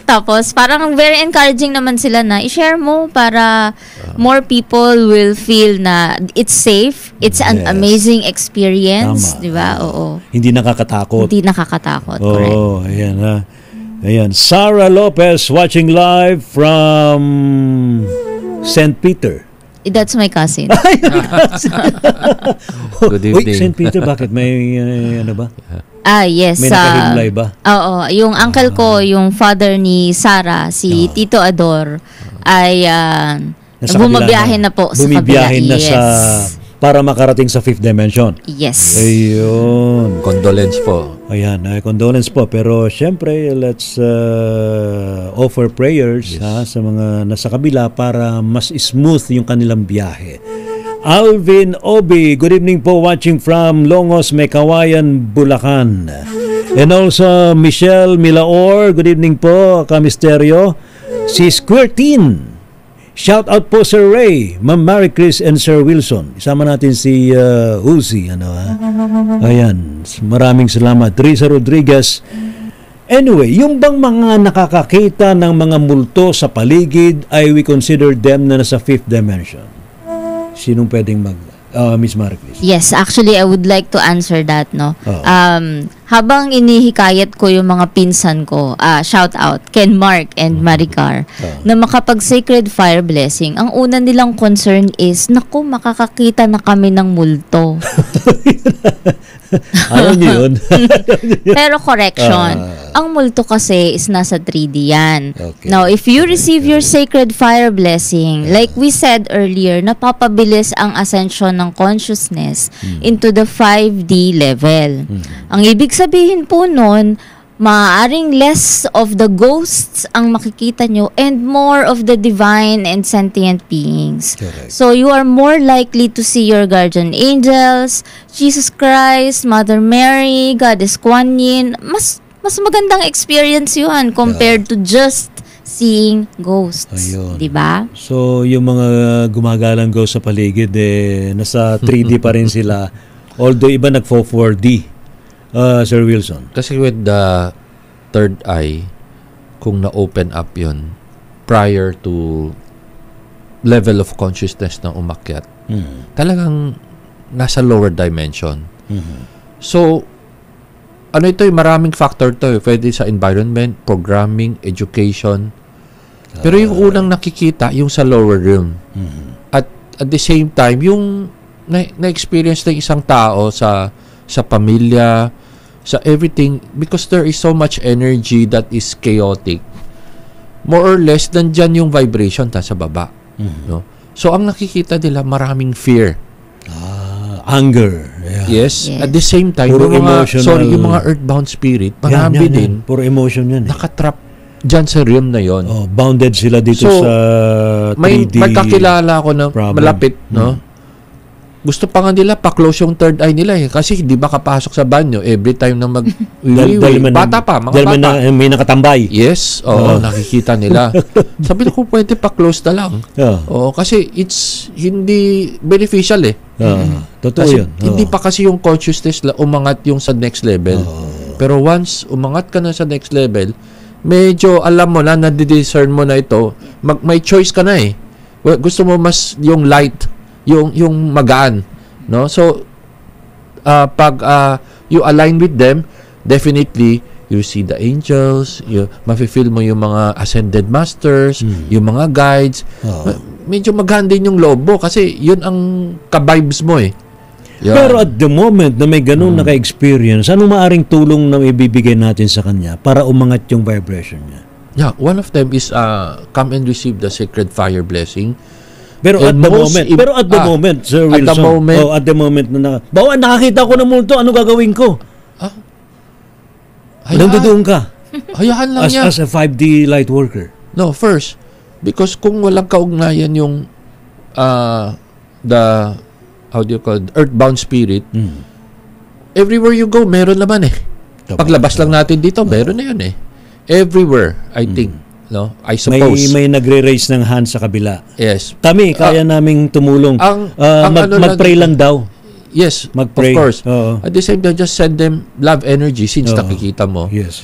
Tapos, parang very encouraging naman sila na i-share mo para more people will feel na it's safe. It's an amazing experience. Di ba? Oo. Hindi nakakatakot. Correct. Ayan ha. Ayan. Sarah Lopez watching live from St. Peter. That's my cousin. Good evening. St. Peter, bakit? May ano ba? Yes. May nakahimlay ba? Oo. Yung uncle ko, yung father ni Sarah, si Tito Ador, ay bumabiyahe na po sa kabila. Bumibiyahe na para makarating sa fifth dimension. Yes. Ayun. Condolence po. Ayan, condolence po. Pero syempre, let's offer prayers sa mga nasa kabila para mas smooth yung kanilang biyahe. Alvin Obi, good evening po, watching from Longos, Mekawayan, Bulacan. And also Michelle Milaor, good evening po, Kamisteryo. Si Squirtin, shout out po Sir Ray, Ma'am Mary Chris and Sir Wilson. Isama natin si Uzi, Ayan, maraming salamat. Teresa Rodriguez. Anyway, yung bang mga nakakakita ng mga multo sa paligid ay we consider them na nasa fifth dimension? Sinong pwedeng Miss Mary Chris? Yes, actually I would like to answer that, no. Habang inihikayat ko yung mga pinsan ko, shout out Ken Mark and Maricar, na makapag sacred fire blessing, ang una nilang concern is, naku, makakakita na kami ng multo. Ayaw niyo yun? Pero correction, ang multo kasi is nasa 3D yan. Okay. Now, if you receive your sacred fire blessing, like we said earlier, napapabilis ang ascension ng consciousness into the 5D level. Ang ibig sabihin po nun, maaaring less of the ghosts ang makikita nyo and more of the divine and sentient beings. Correct. So you are more likely to see your guardian angels, Jesus Christ, Mother Mary, Goddess Kuan Yin. Mas magandang experience yun compared to just seeing ghosts. Diba? So yung mga gumagalang ghost sa paligid, nasa 3D pa rin sila. Although iba nagfo-4D. Sir Wilson. Kasi with the third eye, kung na-open up yun, prior to level of consciousness na umakyat, talagang nasa lower dimension. So, ano ito, maraming factor to. Pwede sa environment, programming, education. Pero yung unang nakikita, yung sa lower realm. At the same time, yung na-experience ng isang tao sa pamilya, sa everything, because there is so much energy that is chaotic. More or less, nandyan yung vibration sa baba. No? So, ang nakikita nila, maraming fear. Anger. Yeah. Yes. At the same time, yung mga earthbound spirit, marami din. Puro emotion yan. Nakatrap dyan sa realm na yon. Bounded sila dito sa 3D. May kakilala ko na malapit, no? Gusto pa nga nila pa-close yung third eye nila kasi hindi ba kapasok sa banyo every time na bata pa, mga bata. May nakatambay. Yes, nakikita nila. Sabi ko, pwede pa-close na lang. Kasi it's hindi beneficial Totoo kasi yun. Hindi pa kasi yung consciousness umangat yung sa next level. Pero once umangat ka na sa next level, medyo alam mo na, nadidiscern mo na ito, may choice ka na gusto mo mas yung light, yung magaan, no? So pag you align with them, definitely you see the angels, mafe-feel mo yung mga ascended masters, yung mga guides. Medyo magaan din yung loob mo kasi yun ang ka-vibes mo Pero at the moment na may ganun naka-experience, ano maaring tulong na ibibigay natin sa kanya para umangat yung vibration niya? Yeah, one of them is come and receive the sacred fire blessing. Pero at the moment, Sir Wilson. At the moment na nakakita ko ng multo, ano gagawin ko? Nandoon ka. Hayaan lang niya. As a 5D light worker. No, first, because kung walang kaugnayan yung earthbound spirit, everywhere you go, meron naman Paglabas lang natin dito, meron na yun Everywhere, I think. No, I suppose. May nagre-raise ng hand sa kabila. Yes. Kami, kaya naming tumulong. Mag-pray lang daw. Yes, mag-pray. Of course. At the same time, just send them love energy since nakikita mo. Yes.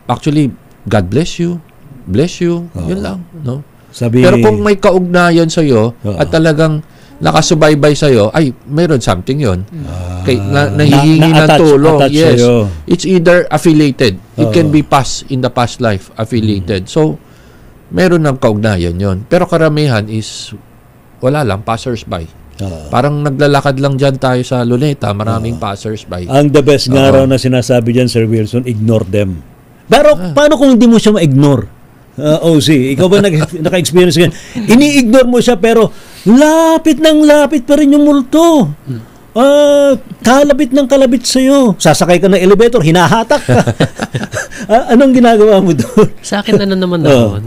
Actually, God bless you. Bless you. Yun lang. No? Pero kung may kaugnayan sa'yo at talagang nakasubaybay sa'yo, ay, meron something yun. Nahihingi ng tulong. Yes. It's either affiliated. It can be in the past life, affiliated. So, meron ng kaugnayan yun. Pero karamihan is, wala lang, passers-by. Parang naglalakad lang dyan tayo sa Luneta, maraming passers-by. Ang the best nga raw na sinasabi dyan, Sir Wilson, ignore them. Pero paano kung hindi mo siya ma-ignore? OC, ikaw ba naka-experience ganyan? Ini-ignore mo siya pero lapit pa rin yung multo. Kalabit ng kalabit sa'yo. Sasakay ka ng elevator, hinahatak ka. Anong ginagawa mo doon? Sa akin naman ako,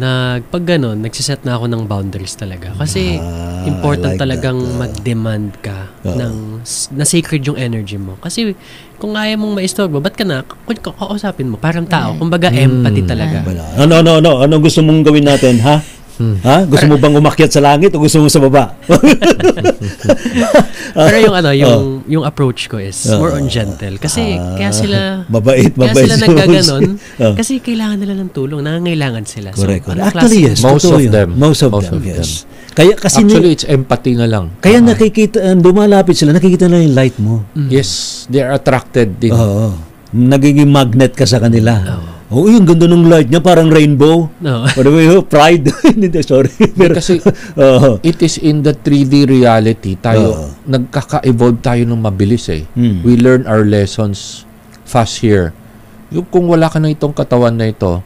pag gano'n, nagsiset na ako ng boundaries talaga. Kasi important like talagang mag-demand ka na sacred yung energy mo. Kasi kung ayaw mong maistorbo, ba't ka na kausapin mo? Parang tao. Kumbaga empathy talaga. No. Anong gusto mong gawin natin, ha? Gusto mo bang umakyat sa langit o gusto mo sa baba? Pero yung approach ko is more on gentle. Kasi kaya sila mabait sila nagkaganon kasi kailangan nila ng tulong, nangangailangan sila. Correct. Actually, yes. Most of them, yes. Kaya kasi actually it's empathy na lang. Kaya nakikita, dumalapit sila, nakikita na yung light mo. Yes, they are attracted din. Nagiging magnet ka sa kanila. Yung ganda ng light niya, parang rainbow. Pride. Sorry. Pero, kasi it is in the 3D reality. Tayo, nagkaka-evolve tayo ng mabilis eh. We learn our lessons fast here. Yung kung wala ka na itong katawan na ito,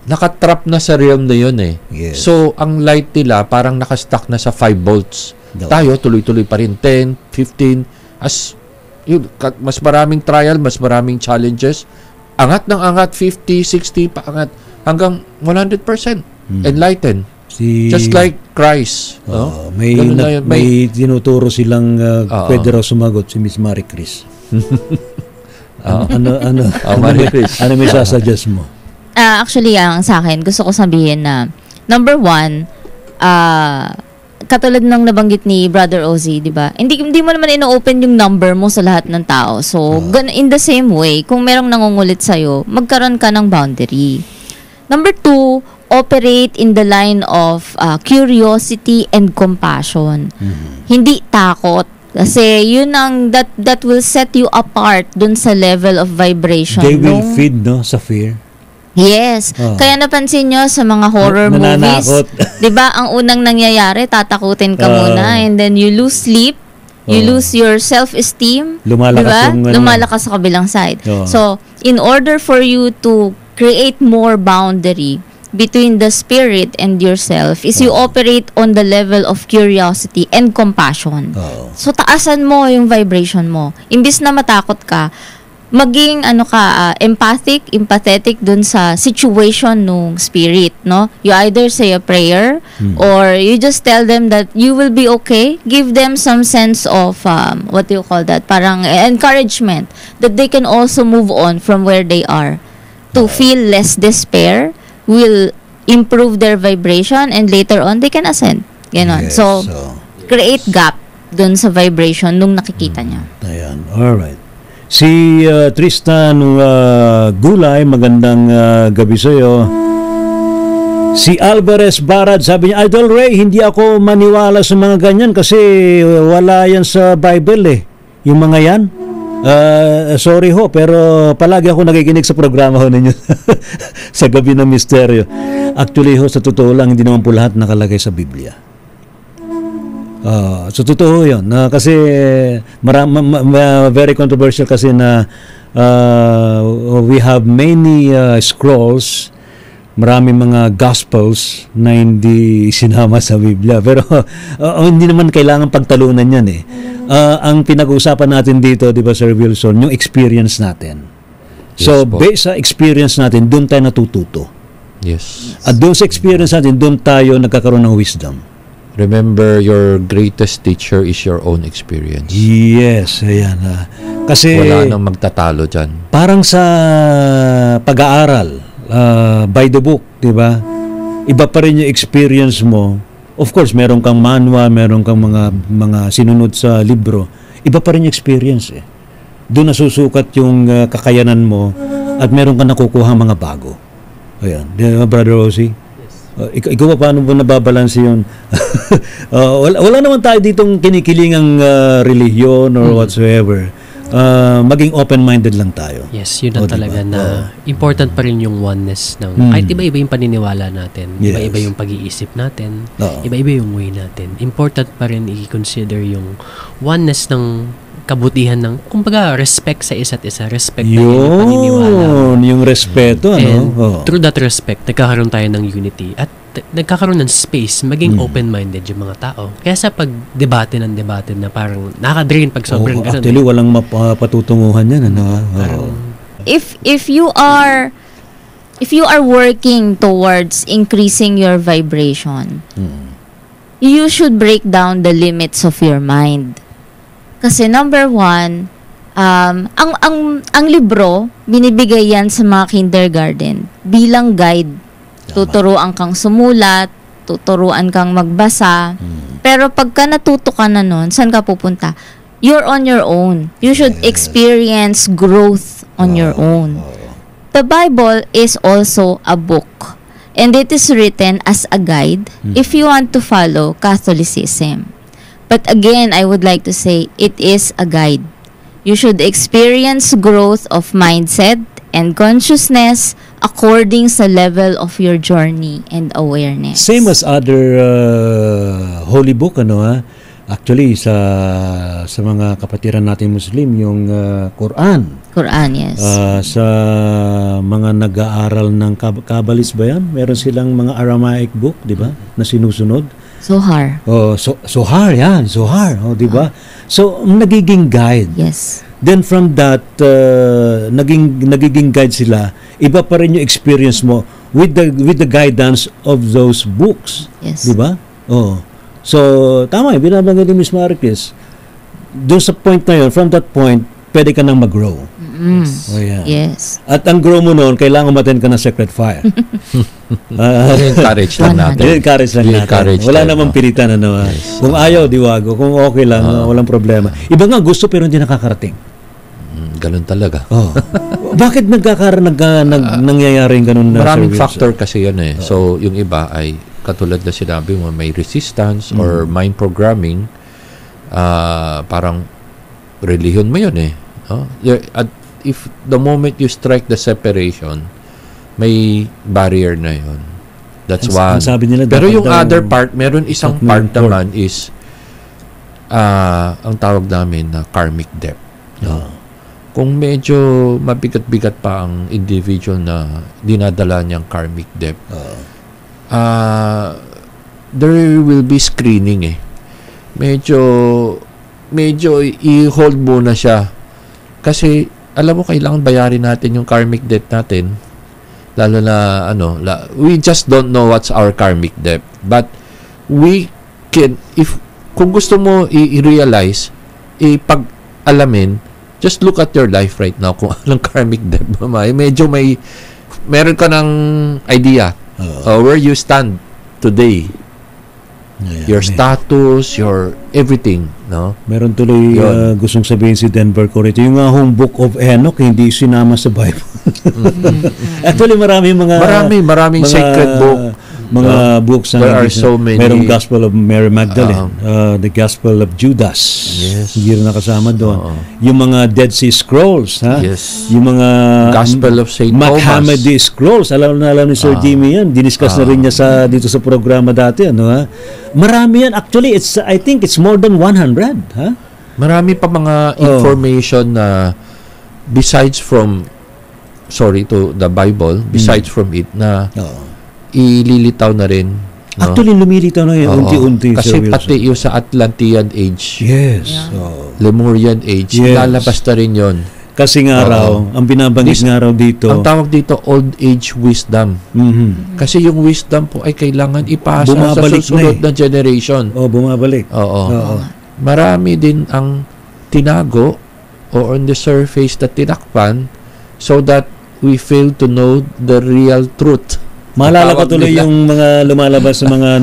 nakatrap na sa realm na yun eh. Yes. So, ang light nila parang nakastuck na sa 5 volts. Tayo, tuloy-tuloy pa rin. 10, 15, mas maraming trial, mas maraming challenges. Angat ng angat, 50, 60, paangat, hanggang 100% enlightened. Just like Christ. May tinuturo silang pwede raw sumagot si Miss Marie Chris. Marie Chris. Ano may sasuggest mo? Actually, sa akin, gusto ko sabihin na, number 1, katulad ng nabanggit ni Brother Ozzy, di ba? Hindi mo naman ino-open yung number mo sa lahat ng tao. So, in the same way, kung merong nangungulit sa'yo, magkaroon ka ng boundary. Number 2, operate in the line of curiosity and compassion. Hindi takot. Kasi yun that will set you apart dun sa level of vibration. They will feed, sa fear. Yes. Kaya napansin nyo sa mga horror movies, 'di ba, ang unang nangyayari, tatakutin ka muna and then you lose sleep, you lose your self-esteem, lumalakas sa kabilang side. So, in order for you to create more boundary between the spirit and yourself is you operate on the level of curiosity and compassion. So, taasan mo yung vibration mo. Imbis na matakot ka, maging empathetic dun sa situation nung spirit, no? You either say a prayer or you just tell them that you will be okay. Give them some sense of what do you call that? Parang encouragement that they can also move on from where they are. To feel less despair will improve their vibration and later on they can ascend. Ganon. Yes, so create gap dun sa vibration nung nakikita niya. Ayan. Alright. Si Tristan Gulay, magandang gabi sa'yo. Si Alvarez Barad, sabi niya, Idol Ray, hindi ako maniwala sa mga ganyan kasi wala yan sa Bible eh. Yung mga yan. Sorry ho, pero palagi ako nakikinig sa programa ho ninyo sa Gabi ng Misteryo. Actually ho, sa totoo lang, hindi naman po lahat nakalagay sa Biblia. So totoo yun kasi very controversial kasi na we have many scrolls, marami mga gospels na hindi sinama sa Biblia, pero hindi naman kailangan pagtalunan yan eh. Ang pinag-uusapan natin dito, di ba Sir Wilson, yung experience natin. So based sa experience natin, doon tayo natututo. Yes. At doon sa experience natin, doon tayo nagkakaroon ng wisdom. Remember, your greatest teacher is your own experience. Yes, ayan. Kasi wala nang magtatalo dyan. Parang sa pag-aaral, by the book, di ba? Iba pa rin yung experience mo. Of course, meron kang manual, meron kang mga sinunod sa libro. Iba pa rin yung experience eh. Doon nasusukat yung kakayanan mo at meron kang nakukuha mga bago. Ayan. Di ba, Brother Ozzy? Ikaw pa, paano mo nababalanse yun? Wala naman tayo ditong kinikilingang religion or whatsoever. Maging open-minded lang tayo. Yes, yun na talaga diba? Na important pa rin yung oneness ng kahit iba-iba yung paniniwala natin, iba-iba yung pag-iisip natin, iba-iba yung way natin. Important pa rin i-consider yung oneness ng kabutihan ng, kumbaga, respect sa isa't isa, respect na yung paniniwala. Yung respeto, and through that respect, nagkakaroon tayo ng unity. At nagkakaroon ng space, maging open-minded yung mga tao. Kaya sa pag-debate ng debate na parang nakaka-drain pag sobrang ganun. Actually, walang mapatutunguhan yan. If you are working towards increasing your vibration, you should break down the limits of your mind. Kasi number one, ang libro, binibigay yan sa mga kindergarten bilang guide. Tuturuan kang sumulat, tuturuan kang magbasa. Pero pagka natuto ka na nun, saan ka pupunta? You're on your own. You should experience growth on your own. The Bible is also a book. And it is written as a guide if you want to follow Catholicism. But again, I would like to say, it is a guide. You should experience growth of mindset and consciousness according sa level of your journey and awareness. Same as other holy book, actually sa mga kapatiran natin Muslim, yung Quran. Quran, yes. Sa mga nag-aaral ng Kabbalis ba yan? Meron silang mga Aramaic book, di ba? Na sinusunod. Zohar. Zohar, yan. Zohar, di ba? So, nagiging guide. Yes. Then from that, nagiging guide sila. Iba pa rin yung experience mo with the guidance of those books. Yes. Di ba? So, tama yung binabanggit ni Ms. Marquez. Doon sa point na yun, from that point, pwede ka nang mag-grow. Yes. At ang grow mo noon, kailangan umattend ka ng Sacred Fire. Encourage lang natin. Wala namang pilitan. Yes. Kung ayaw, diwago. Kung okay lang, walang problema. Iba nga gusto pero hindi nakakarating. Ganun talaga. Bakit nangyayari yung ganun na maraming factor kasi yun eh. So, yung iba ay katulad na sinabi mo, may resistance or mind programming. Parang religion mo yun eh. At if the moment you strike the separation, may barrier na yun. That's one. Sabi nila, pero yung other part, meron isang part naman is ang tawag namin na karmic debt. Kung medyo mabigat-bigat pa ang individual na dinadala niyang karmic debt, there will be screening eh. Medyo i-hold muna siya. Kasi, alam mo, kailangan bayarin natin yung karmic debt natin. Lalo na, we just don't know what's our karmic debt. But, we can, kung gusto mo i-realize, pag-alamin, just look at your life right now kung anong karmic debt mo. Medyo meron ka ng idea where you stand today. Your status, your everything, no? Meron tuloy gustong sabihin si Denver Corrito, yung home book of Enoch hindi sinama sa Bible. Actually maraming sacred book, mga books na there are so many. Merong Gospel of Mary Magdalene, the Gospel of Judas. Yes. Hindi rin nakasama doon. Yung mga Dead Sea Scrolls, Yes. Yung mga Gospel of St. Muhammad Scrolls. Alam ni Sir Jimmy yan. Diniscuss na rin niya dito sa programa dati, Marami yan. Actually, I think it's more than 100, Marami pa mga information na besides from to the Bible, besides from it na ililitaw na rin. No? Actually, lumilitaw na yun unti-unti. Kasi pati yung sa Atlantean Age. Yes. Lemurian Age. Yes. Lalabas na rin yun. Kasi nga raw, ang binabanggit nga raw dito. Ang tawag dito, old age wisdom. Kasi yung wisdom po ay kailangan ipasa sa susunod na generation. Bumabalik. Marami din ang tinago o on the surface na tinakpan so that we fail to know the real truth. Maalala ko tuloy yung mga lumalabas sa mga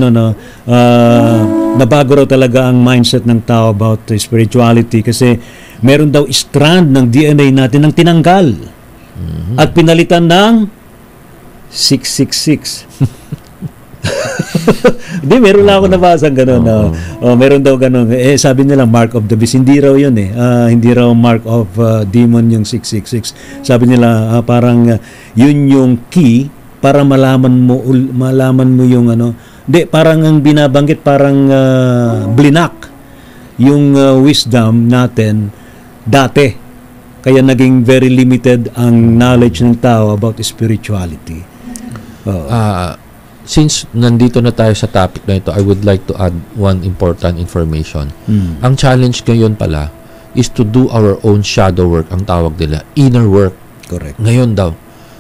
nabago raw talaga ang mindset ng tao about spirituality kasi meron daw strand ng DNA natin ng tinanggal at pinalitan ng 666. Hindi, meron lang ako nabasang gano'n. Meron daw gano'n. Sabi nila, mark of the beast. Hindi raw yun hindi raw mark of demon yung 666. Sabi nila, parang yun yung key para malaman mo yung parang ang binabanggit parang blinak yung wisdom natin dati, kaya naging very limited ang knowledge ng tao about spirituality. since nandito na tayo sa topic na ito, I would like to add one important information. Ang challenge ngayon pala is to do our own shadow work, ang tawag nila, inner work. Correct. Ngayon daw,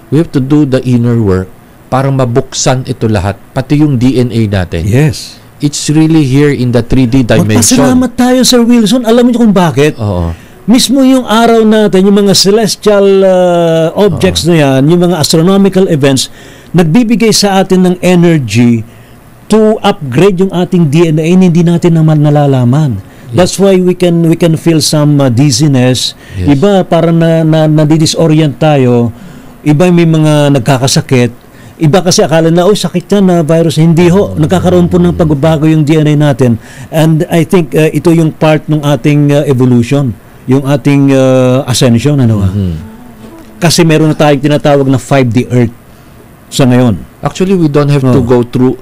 we have to do the inner work para mabuksan ito lahat, pati yung DNA natin. Yes. It's really here in the 3D dimension. Magpasalamat tayo, Sir Wilson. Alam niyo kung bakit? Oo. Mismo yung araw natin, yung mga celestial objects na yan, yung mga astronomical events, nagbibigay sa atin ng energy to upgrade yung ating DNA na hindi natin naman nalalaman. That's why we can feel some dizziness. Yes. Iba parang nadidisorient tayo. Iba may mga nagkakasakit. Iba kasi akala na, sakit yan na virus. Hindi ho. Nagkakaroon po ng pagbabago yung DNA natin. And I think ito yung part ng ating evolution. Yung ating ascension. Kasi meron na tayong tinatawag na 5D Earth sa ngayon. Actually, we don't have to go through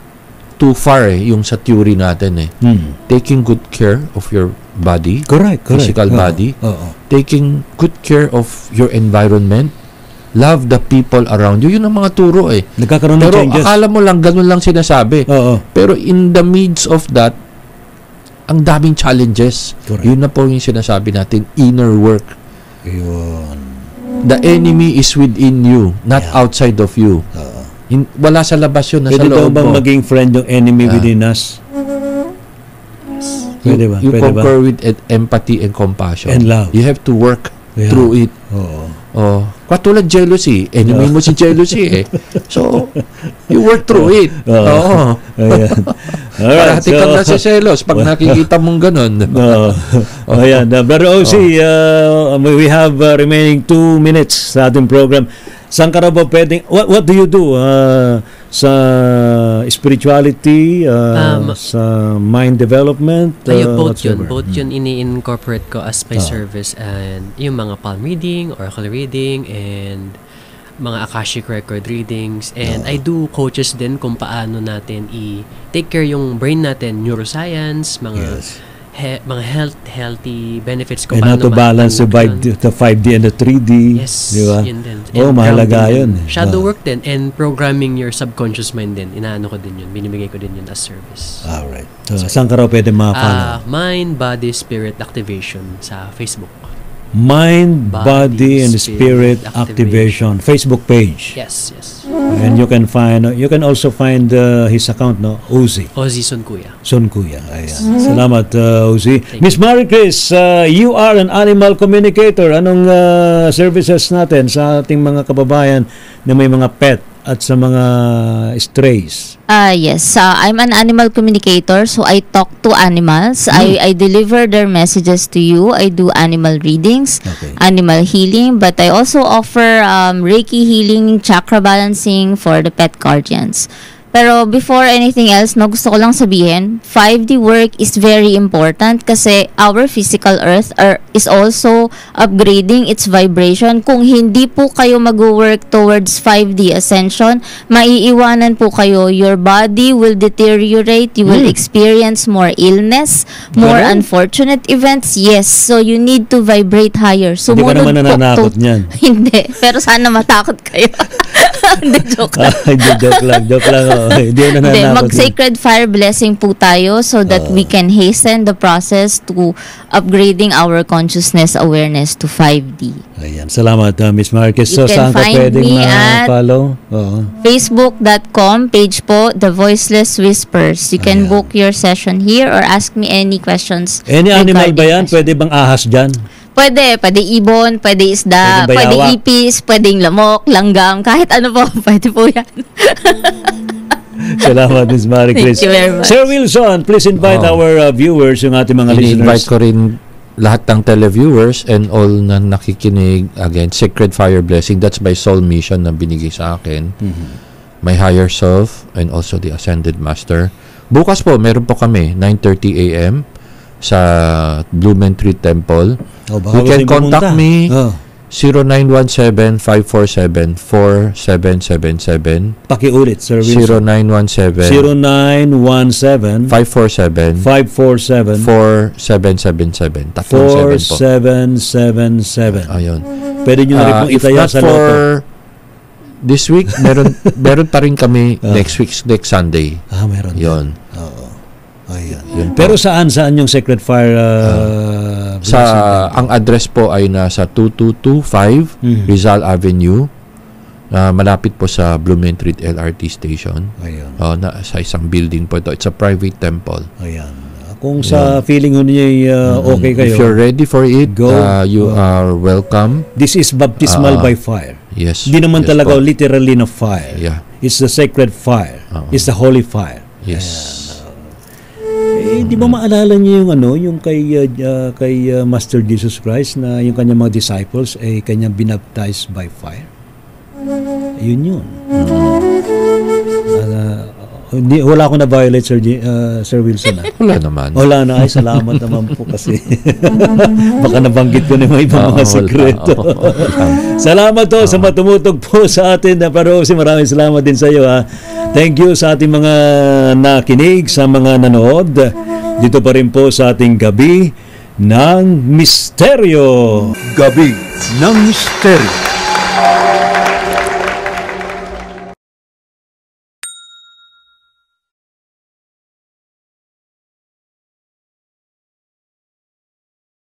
too far yung sa theory natin Taking good care of your body, physical body, taking good care of your environment, love the people around you. Yun ang mga turo Nagkakaroon ng changes. Akala mo lang, ganun lang sinasabi. Pero in the midst of that, ang daming challenges. Yun na po yung sinasabi natin, inner work. Yun. The enemy is within you, not outside of you. Wala sa labas yun, nasa Pwede loob mo. bang maging friend yung enemy within us? Pwede ba? You Pwede conquer ba? with empathy and compassion. And love. You have to work through it. Katulad jealousy. Enemy mo si jealousy So, you work through it. Ayan. Alright. Parati kang nasiselos pag nakikita mong ganun. Ayan. Brother OC, we have remaining 2 minutes sa ating program. Saan ka na ba pwedeng, what do you do sa spirituality, sa mind development? Both yun ini-incorporate ko as my service, and yung mga palm reading, oracle reading, and mga Akashic record readings, and I do coaches din kung paano natin i-take care yung brain natin, neuroscience, mga mga healthy benefits ko. And how to balance the 5D and the 3D. Yes, diba? Yun din. Mahalaga yun. Shadow work din, and programming your subconscious mind din. Inaano ko din yun. Binibigay ko din yun as service. Alright. Saan ka raw pwede ma-follow? Mind, Body, Spirit Activation sa Facebook. Mind, Body, and Spirit Activation. Facebook page. Yes. And you can also find his account, Ozzy Sonkuya. Ayan. Salamat, Ozzy. Miss Marie Chris, you are an animal communicator. Anong services natin sa ating mga kababayan na may mga pet at sa mga strays? Yes, I'm an animal communicator, so I talk to animals. I deliver their messages to you. I do animal readings, animal healing, but I also offer Reiki healing, chakra balancing for the pet guardians. Pero before anything else, gusto ko lang sabihin, 5D work is very important kasi our physical earth is also upgrading its vibration. Kung hindi po kayo mag-work towards 5D ascension, maiiwanan po kayo. Your body will deteriorate. You will experience more illness, more unfortunate events. Yes, so you need to vibrate higher. Hindi ka naman nananakot niyan. Hindi, pero sana matakot kayo. Hindi, joke lang. Joke lang. Mag-sacred fire blessing po tayo so that we can hasten the process to upgrading our consciousness awareness to 5D. Ayan. Salamat, Miss Marquez. So, saan ka pwedeng ma-follow? Facebook.com page po, The Voiceless Whispers. You can book your session here or ask me any questions. Any animal ba yan? Pwede bang ahas dyan? Pwede ibon, pwede isda, pwede ipis, pwedeng lamok, langgam, kahit ano po, pwede po yan. Salamat, Ms. Marie Chris. Thank you very much. Sir Wilson, please invite our viewers, yung ating mga listeners. I-invite ko rin lahat ng televiewers and all na nakikinig. Again, Sacred Fire Blessing, that's my soul mission na binigay sa akin. My higher self and also the Ascended Master. Bukas po, meron po kami, 9:30 a.m. sa Blumentritt Temple. You can contact me 0917-547-4777. Pakiulit, Sir Wilson. 0917-547-4777. 4777. Ayun. Pwede nyo na rin pong itaya sa loto. This week, meron pa rin kami next Sunday. Meron. Yun. Oo. Ayan. Pero saan yung Sacred Fire? Ang address po ay nasa 2225 Rizal Avenue. Malapit po sa Blumentritt LRT station. Ayan. Sa isang building po ito. It's a private temple. Ayan. Kung sa feeling niyo okay kayo. If you're ready for it, you are welcome. This is baptismal by fire. Yes. Hindi naman talaga literally na fire. Yeah. It's the sacred fire. It's the holy fire. Yes. Di ba maalala niyo yung kay Master Jesus Christ na yung kanyang mga disciples ay kanyang binaptized by fire? Yun. Wala akong na-violate, Sir Wilson. Wala naman. Wala na. Ay, salamat naman po kasi. Baka nabanggit ko na yung ibang mga sekreto. Salamat to sa matumutog po sa atin. Maraming salamat din sa iyo. Thank you sa ating mga nakinig, sa mga nanood. Dito pa rin po sa ating Gabi ng Misteryo. Gabi ng Misteryo.